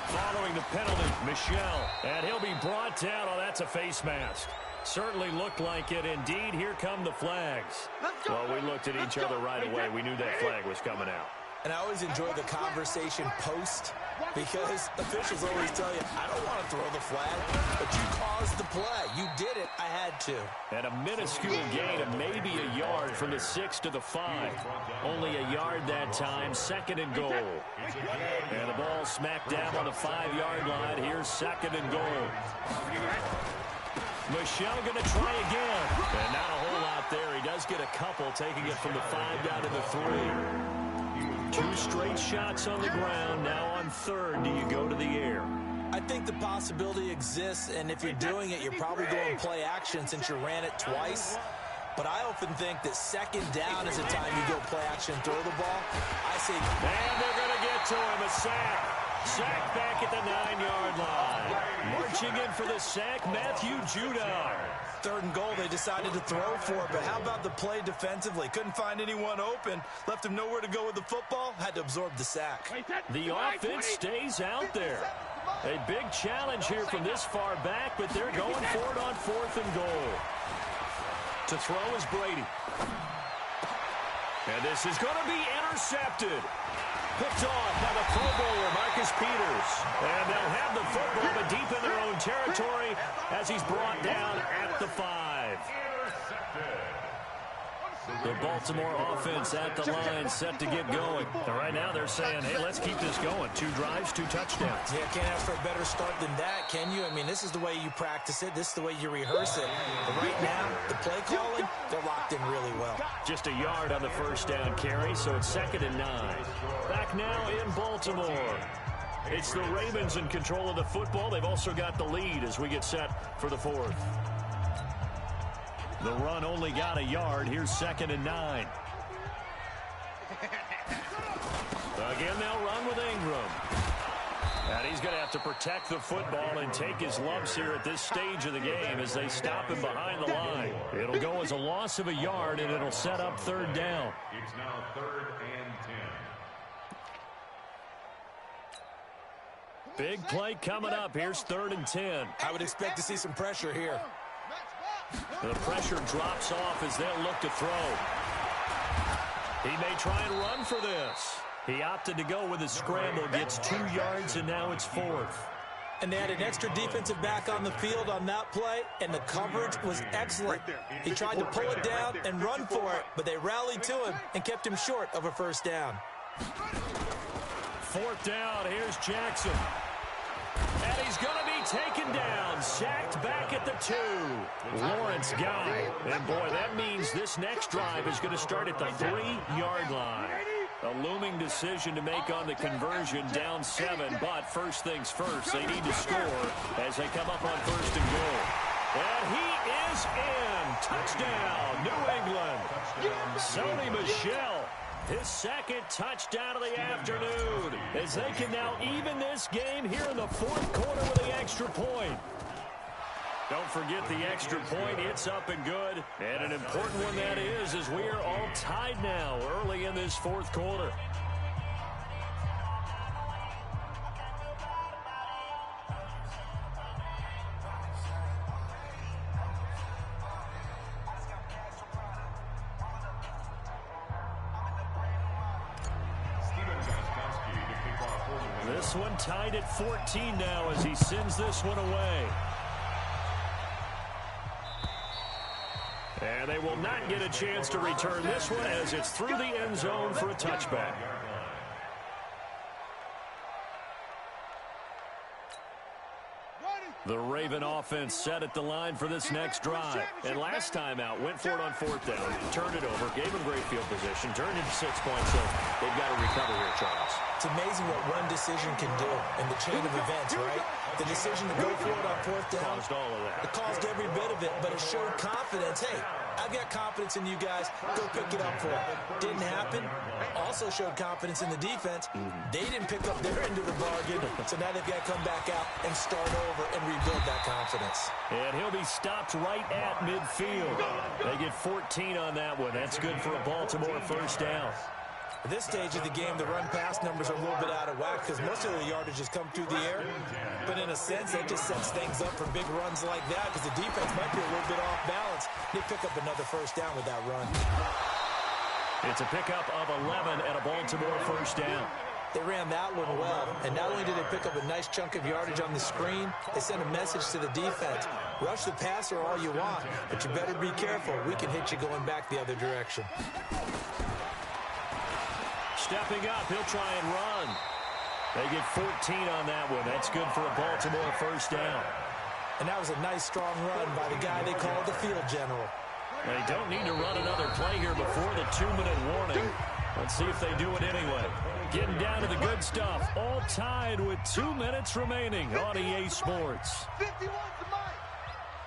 Following the penalty, Michelle. And he'll be brought down. Oh, that's a face mask. Certainly looked like it. Indeed, here come the flags. Well, we looked at each other right away. We knew that flag was coming out. And I always enjoy the conversation post because officials always tell you, I don't want to throw the flag, but you caused the play. You did it. I had to. And a minuscule gain of maybe a yard from the 6 to the 5. Only a yard that time. 2nd and goal. And the ball smacked down on the 5-yard line. Here's 2nd and goal. Michelle going to try again. And not a whole lot there. He does get a couple, taking it from the 5 down to the 3. 2 straight shots on the ground. Now on 3rd, do you go to the air? I think the possibility exists, and if you're doing it, you're probably going play action since you ran it twice. But I often think that 2nd down is the time you go play action and throw the ball. I say, and they're going to get to him. A sack. Sack back at the 9-yard line. Marching in for the sack, Matthew Judon. 3rd and goal, they decided to throw for it, but how about the play defensively? Couldn't find anyone open, left him nowhere to go with the football, had to absorb the sack. The offense stays out there. A big challenge here from this far back, but they're going for it on 4th and goal. To throw is Brady. And this is going to be intercepted. Picked off by the Pro Bowler, Marcus Peters. And they'll have the football, but deep in their own territory as he's brought down at the 5. The Baltimore offense at the line, set to get going. And right now they're saying, hey, let's keep this going. 2 drives, 2 touchdowns. Yeah, can't ask for a better start than that, can you? I mean, this is the way you practice it. This is the way you rehearse it. But right now, the play calling, they're locked in really well. Just a yard on the first down carry, so it's 2nd and 9. Back now in Baltimore. It's the Ravens in control of the football. They've also got the lead as we get set for the 4th. The run only got a yard. Here's 2nd and 9. Again, they'll run with Ingram. And he's going to have to protect the football and take his lumps here at this stage of the game as they stop him behind the line. It'll go as a loss of a yard, and it'll set up 3rd down. It's now 3rd and 10. Big play coming up. Here's 3rd and 10. I would expect to see some pressure here. The pressure drops off as they'll look to throw. He may try and run for this. He opted to go with a scramble, gets 2 yards, and now it's 4th. And they had an extra defensive back on the field on that play, and the coverage was excellent. He tried to pull it down and run for it, but they rallied to him and kept him short of a 1st down. 4th down, here's Jackson. And he's going to be taken down, sacked back at the 2. Lawrence Guy. And boy, that means this next drive is going to start at the 3-yard line. A looming decision to make on the conversion, down 7, but first things first, they need to score as they come up on 1st and goal. And he is in. Touchdown, New England. Sony Michel. His 2nd touchdown of the afternoon as they can now even this game here in the 4th quarter with the extra point. Don't forget the extra point. It's up and good. And an important one that is as we are all tied now early in this 4th quarter. This one tied at 14 now as he sends this one away. And they will not get a chance to return this one as it's through the end zone for a touchback. The Raven offense set at the line for this next drive. And last time out, went for it on 4th down, turned it over, gave him great field position, turned into 6 points, so they've got to recover here, Charles. It's amazing what one decision can do in the chain of events, right? The decision to go for it on 4th down. Caused all of that. It caused every bit of it, but it showed confidence. Hey, I've got confidence in you guys. Go pick it up for it. Didn't happen. Also showed confidence in the defense. They didn't pick up their end of the bargain, so now they've got to come back out and start over and rebuild that confidence. And he'll be stopped right at midfield. They get 14 on that one. That's good for a Baltimore 1st down. At this stage of the game, the run-pass numbers are a little bit out of whack because most of the yardage has come through the air. But in a sense, that just sets things up for big runs like that because the defense might be a little bit off balance. They pick up another 1st down with that run. It's a pickup of 11 at a Baltimore 1st down. They ran that one well, and not only did they pick up a nice chunk of yardage on the screen, they sent a message to the defense. Rush the passer all you want, but you better be careful. We can hit you going back the other direction. Stepping up, he'll try and run. They get 14 on that one. That's good for a Baltimore 1st down. And that was a nice, strong run by the guy they called the field general. They don't need to run another play here before the 2-minute warning. Let's see if they do it anyway. Getting down to the good stuff. All tied with 2 minutes remaining on EA Sports. 51's the mic.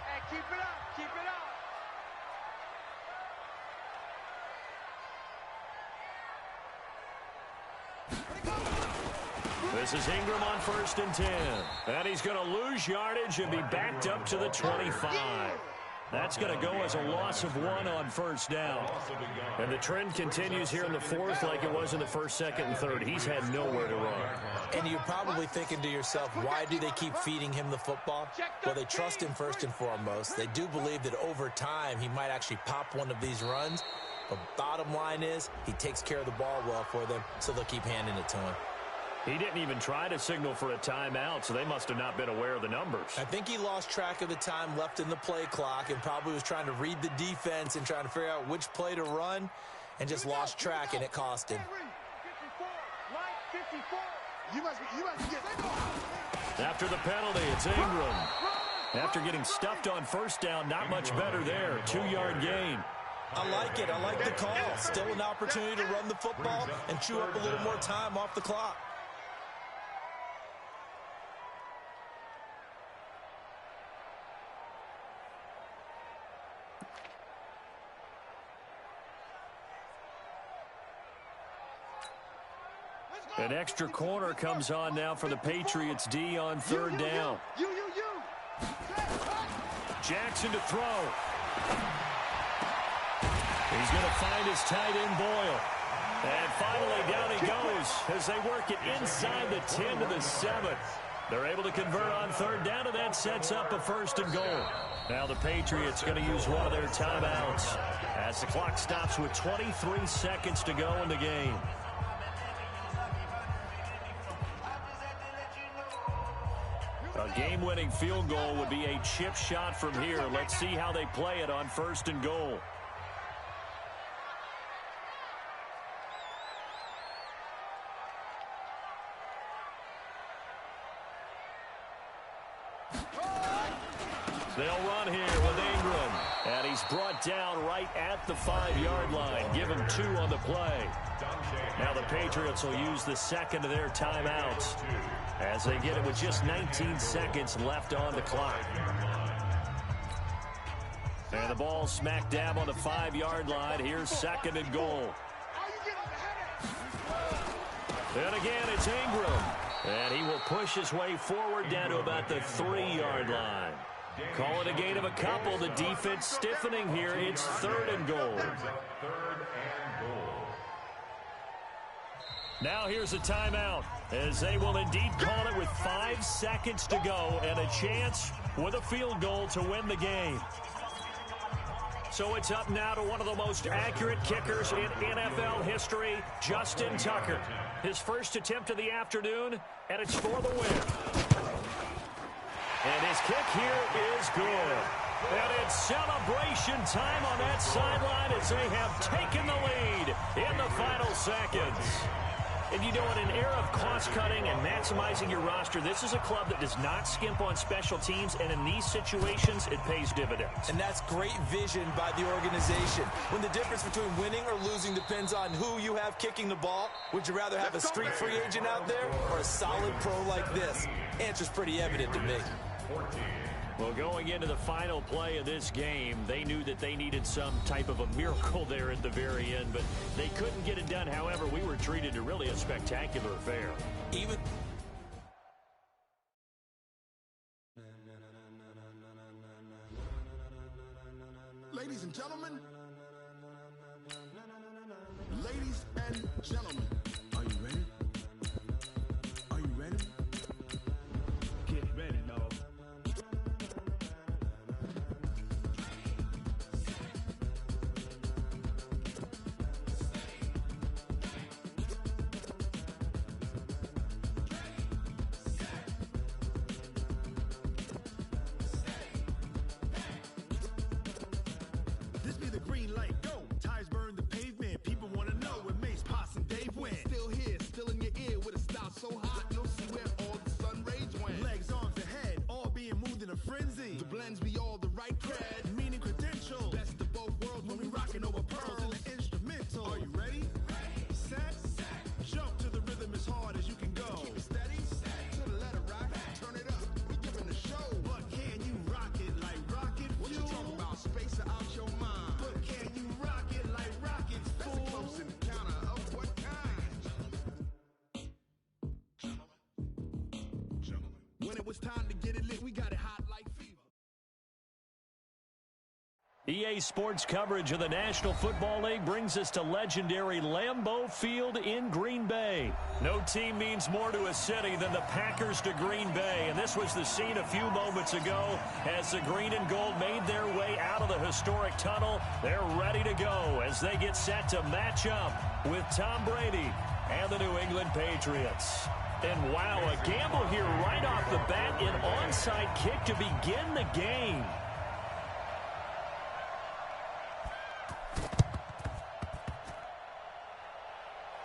Hey, keep it up. Keep it up. This is Ingram on 1st and 10. And he's going to lose yardage and be backed up to the 25. That's going to go as a loss of 1 on 1st down. And the trend continues here in the 4th like it was in the 1st, 2nd, and 3rd. He's had nowhere to run. And you're probably thinking to yourself, why do they keep feeding him the football? Well, they trust him first and foremost. They do believe that over time he might actually pop one of these runs. But bottom line is, he takes care of the ball well for them, so they'll keep handing it to him. He didn't even try to signal for a timeout, so they must have not been aware of the numbers. I think he lost track of the time left in the play clock and probably was trying to read the defense and trying to figure out which play to run and just lost track, and it cost him. 54. You must get. After the penalty, it's Ingram. After getting stuffed on first down, not much better there. 2-yard gain. I like it. I like the call. Still an opportunity to run the football and chew up a little more time off the clock. An extra corner comes on now for the Patriots D on third down. Jackson to throw. He's going to find his tight end Boyle. And finally down he goes as they work it inside the 10 to the 7. They're able to convert on third down, and that sets up a 1st and goal. Now the Patriots going to use one of their timeouts as the clock stops with 23 seconds to go in the game. A game-winning field goal would be a chip shot from here. Let's see how they play it on 1st and goal. They'll run here with Ingram. And he's brought down right at the 5-yard line. Give him 2 on the play. Now the Patriots will use the second of their timeouts as they get it with just 19 seconds left on the clock. And the ball smack dab on the 5-yard line. Here's 2nd and goal. And again, it's Ingram. And he will push his way forward down to about the 3-yard line. Call it a gain of a couple. The defense stiffening here. It's 3rd and goal. Now here's a timeout as they will indeed call it with 5 seconds to go and a chance with a field goal to win the game. So it's up now to one of the most accurate kickers in NFL history, Justin Tucker. His first attempt of the afternoon, and it's for the win. And his kick here is good. And it's celebration time on that sideline as they have taken the lead in the final seconds. And you know, in an era of cost-cutting and maximizing your roster, this is a club that does not skimp on special teams, and in these situations, it pays dividends. And that's great vision by the organization. When the difference between winning or losing depends on who you have kicking the ball, would you rather have a street free agent out there or a solid pro like this? Answer's pretty evident to me. Well, going into the final play of this game, they knew that they needed some type of a miracle there at the very end, but they couldn't get it done. However, we were treated to really a spectacular affair. Ladies and gentlemen, are you ready? Are you ready? Get ready, dog. This be the green light, go. Tires burn the pavement. People want to know where Mace, Potts, and Dave went. Still here, still in your ear with a style so hot, you'll see where all the sun rays went. Legs, arms, and head, all being moved in a frenzy. The blends be all the right cred, meaning credentials. Best of both worlds when we rocking over pearls in the instrumental. Are you ready? Set. Jump to the rhythm as hard as you can go. Keep it steady. To the letter rock. Turn it up. We giving the show. But can you rock it like rocket fuel? What you talking about? Space or out your mind? But can you rock it like rockets, fool? That's a close encounter of what kind? When it was time to get it lit, we got it hot like fever. EA Sports coverage of the National Football League brings us to legendary Lambeau Field in Green Bay. No team means more to a city than the Packers to Green Bay, and this was the scene a few moments ago as the green and gold made their way out of the historic tunnel. They're ready to go as they get set to match up with Tom Brady and the New England Patriots. And wow, a gamble here right off the bat, an onside kick to begin the game.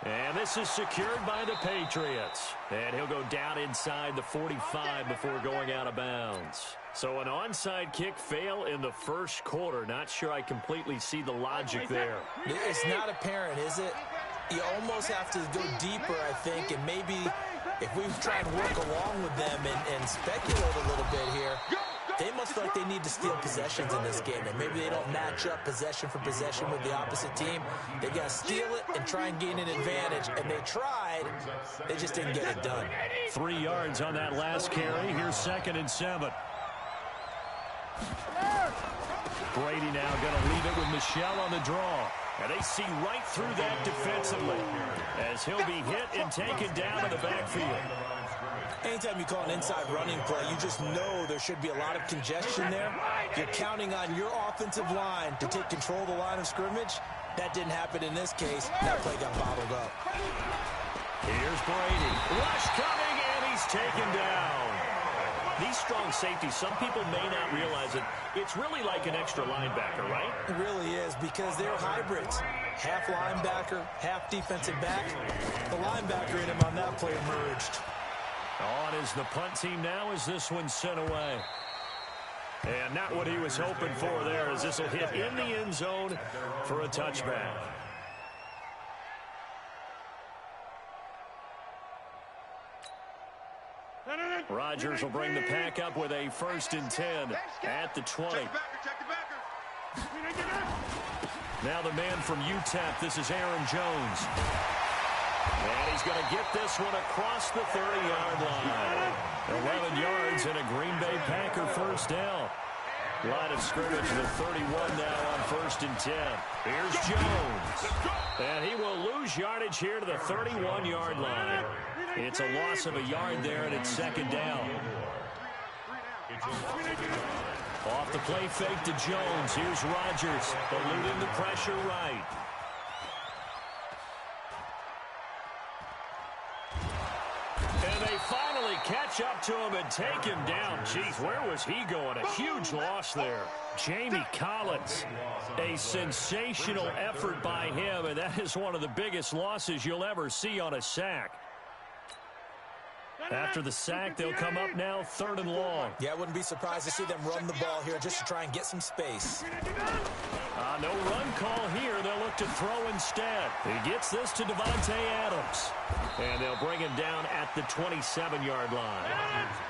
And this is secured by the Patriots. And he'll go down inside the 45 before going out of bounds. So an onside kick fail in the first quarter. Not sure I completely see the logic there. It's not apparent, is it? You almost have to go deeper, I think, and maybe if we try and work along with them and speculate a little bit here, they must feel like they need to steal possessions in this game, and maybe they don't match up possession for possession with the opposite team. They got to steal it and try and gain an advantage, and they tried. They just didn't get it done. 3 yards on that last carry. Here's 2nd and 7. Brady now going to leave it with Michel on the draw. And they see right through that defensively as he'll be hit and taken down in the backfield. Anytime you call an inside running play, you just know there should be a lot of congestion there. You're counting on your offensive line to take control of the line of scrimmage. That didn't happen in this case. That play got bottled up. Here's Brady. Rush coming, and he's taken down. These strong safeties, some people may not realize it. It's really like an extra linebacker, right? It really is, because they're hybrids. Half linebacker, half defensive back. The linebacker in him on that play emerged. On is the punt team now as this one's sent away. And not what he was hoping for there, as this will hit in the end zone for a touchback. Rodgers will bring the pack up with a 1st and 10 at the 20. Now the man from UTEP, this is Aaron Jones. And he's going to get this one across the 30-yard line. 11 yards and a Green Bay Packer first down. Line of scrimmage, the 31 now on 1st and 10. Here's Jones. And he will lose yardage here to the 31-yard line. It's a loss of a yard there, and it's 2nd down. Off the play fake to Jones. Here's Rodgers, eluding the pressure right. And they finally catch up to him and take him down. Jeez, where was he going? A huge loss there. Jamie Collins, a sensational effort by him, and that is one of the biggest losses you'll ever see on a sack. After the sack, they'll come up now 3rd and long. Yeah, I wouldn't be surprised to see them run the ball here just to try and get some space. No run call here. They'll look to throw instead. He gets this to Devontae Adams. And they'll bring him down at the 27-yard line.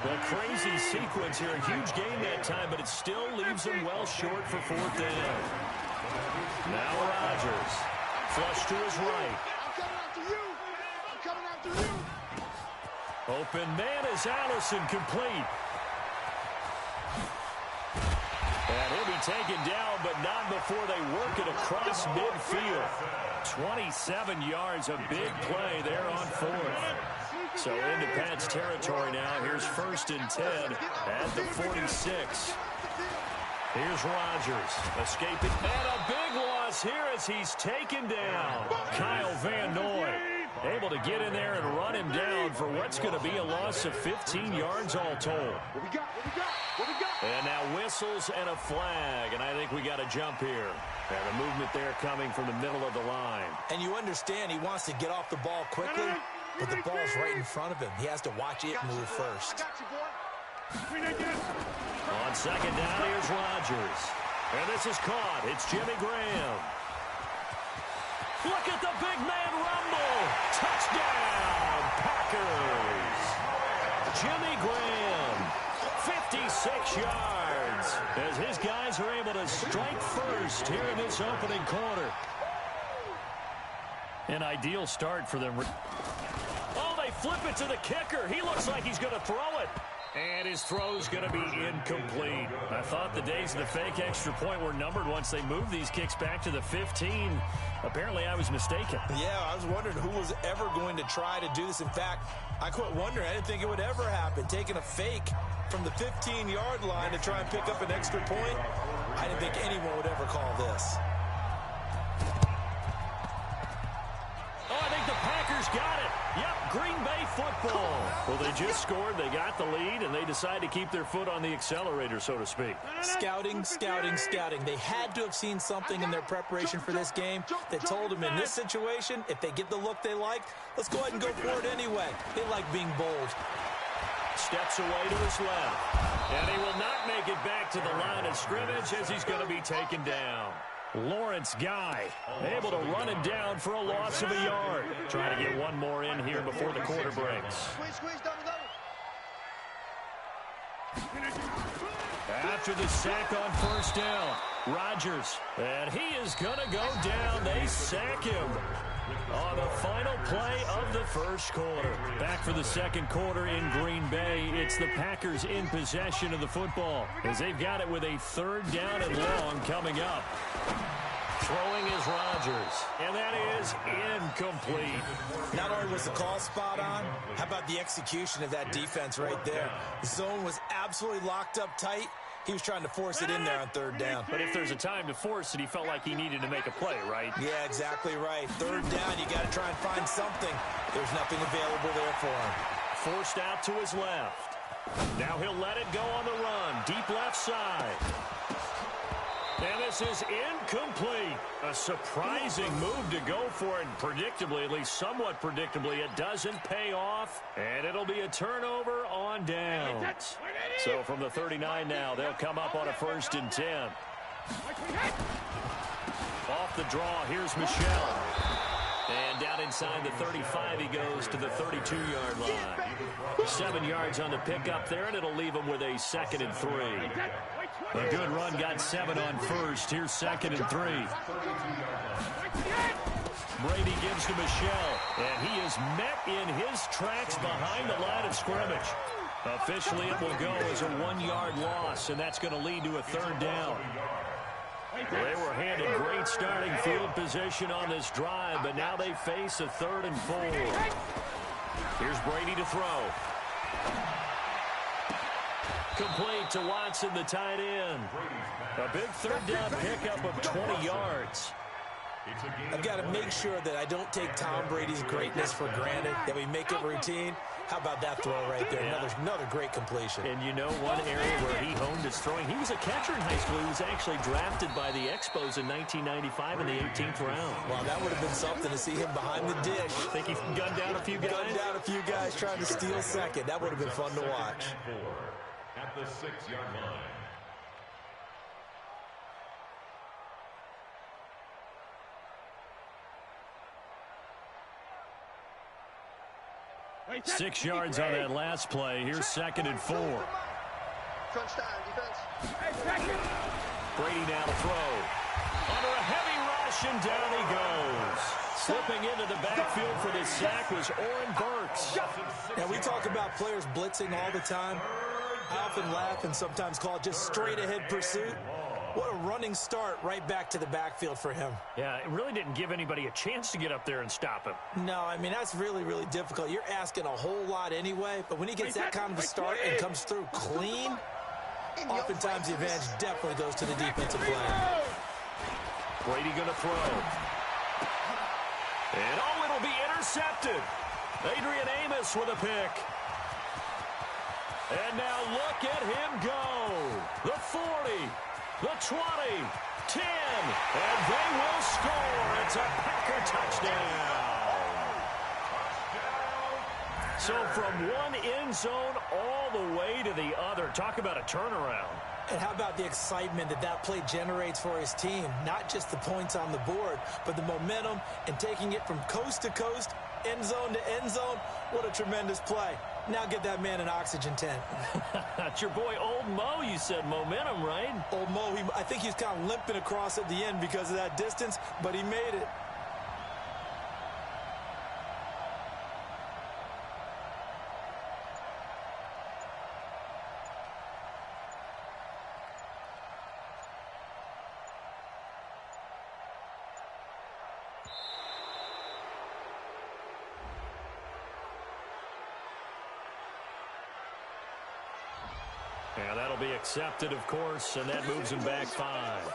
Well, crazy sequence here. A huge game that time, but it still leaves them well short for 4th down. Now Rodgers. Flush to his right. I'm coming after you. Open man is Allison, complete. And he'll be taken down, but not before they work it across midfield. 27 yards, a big play there on 4th. So into Pat's territory now. Here's 1st and 10 at the 46. Here's Rodgers escaping. And a big loss here as he's taken down. Kyle Van Noy able to get in there and run him down for what's going to be a loss of 15 yards all told. What we got? And now whistles and a flag, and I think we got a jump here. And the movement there coming from the middle of the line. And you understand he wants to get off the ball quickly, but the ball's right in front of him. He has to watch it move first. On 2nd down, here's Rodgers. And this is caught. It's Jimmy Graham. Look at the big man rumble. Touchdown, Packers. Jimmy Graham, 56 yards, as his guys are able to strike first here in this opening quarter. An ideal start for them. Oh, they flip it to the kicker. He looks like he's going to throw it. And his throw's going to be incomplete. I thought the days of the fake extra point were numbered once they moved these kicks back to the 15. Apparently, I was mistaken. Yeah, I was wondering who was ever going to try to do this. In fact, I quit wondering. I didn't think it would ever happen. Taking a fake from the 15-yard line to try and pick up an extra point, I didn't think anyone would ever call this. Oh, I think the Packers got it. Yep, Green Bay football. Well, they just scored, they got the lead, and they decide to keep their foot on the accelerator, so to speak. Scouting, scouting, scouting. They had to have seen something in their preparation for this game that told them in this situation, if they get the look they like, let's go ahead and go for it anyway. They like being bold. Steps away to his left. And he will not make it back to the line of scrimmage as he's going to be taken down. Lawrence Guy able to run it down for a loss of a yard. Trying to get one more in here before the quarter breaks. After the sack on first down, Rodgers. And he is going to go down. They sack him on the final play of the first quarter. Back for the second quarter in Green Bay. It's the Packers in possession of the football as they've got it with a third down and long coming up. Throwing is Rodgers, and that is incomplete. Not only was the call spot on, how about the execution of that defense right there? The zone was absolutely locked up tight. He was trying to force it in there on third down. But if there's a time to force it, he felt like he needed to make a play, right? Yeah, exactly right. Third down, you got to try and find something. There's nothing available there for him. Forced out to his left. Now he'll let it go on the run. Deep left side. And this is incomplete. A surprising move to go for it. Predictably, at least somewhat predictably, it doesn't pay off. And it'll be a turnover on downs. So from the 39 now, they'll come up on a 1st and 10. Off the draw, here's Michel. And down inside the 35, he goes to the 32-yard line. 7 yards on the pickup there, and it'll leave him with a 2nd and 3. A good run, got 7 on first. Here's 2nd and 3. Brady gives to Michel, and he is met in his tracks behind the line of scrimmage. Officially, it will go as a 1-yard loss, and that's going to lead to a 3rd down. They were handed great starting field position on this drive, but now they face a 3rd and 4. Here's Brady to throw. Complete to Watson, the tight end. A big 3rd down pickup of 20 yards. I've got to make sure that I don't take Tom Brady's greatness for granted, that we make it routine. How about that throw right there? Yeah. Another great completion. And you know one area where he honed his throwing? He was a catcher in high school. He was actually drafted by the Expos in 1995 in the 18th round. Well, that would have been something to see him behind the dish. Think he gunned down a few guys? Gunned down a few guys trying to steal second. That would have been fun to watch. At the 6-yard line. Six yards on that last play. Here's 2nd and 4. Crunch time, defense. Brady now to throw. Under a heavy rush, and down he goes. Slipping into the backfield for this sack was Oren Burks. Now, we talk about players blitzing all the time. I often laugh and sometimes call it just straight-ahead pursuit. What a running start right back to the backfield for him. Yeah, it really didn't give anybody a chance to get up there and stop him. No, I mean, that's really, really difficult. You're asking a whole lot anyway, but when he gets that kind of a start and comes through clean, oftentimes the advantage definitely goes to the defensive player. Brady going to throw. And oh, it'll be intercepted. Adrian Amos with a pick. And now look at him go. The 40. The 20, 10, and they will score. It's a Packer touchdown. So from one end zone all the way to the other. Talk about a turnaround. And how about the excitement that play generates for his team? Not just the points on the board, but the momentum and taking it from coast to coast, end zone to end zone. What a tremendous play. Now get that man an oxygen tent. That's your boy Old Mo, you said. Momentum, right? Old Mo, I think he's kind of limping across at the end because of that distance, but he made it. And that'll be accepted, of course, and that moves him back 5.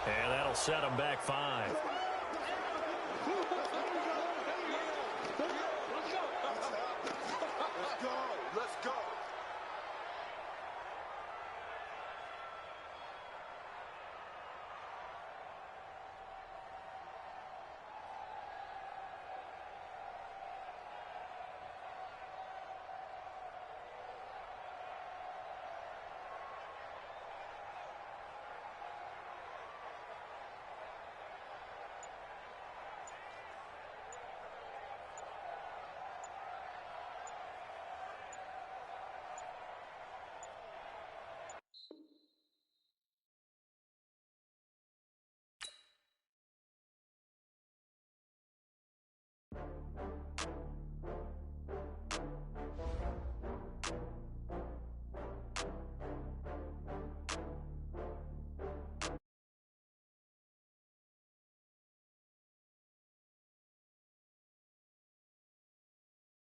And that'll set him back 5.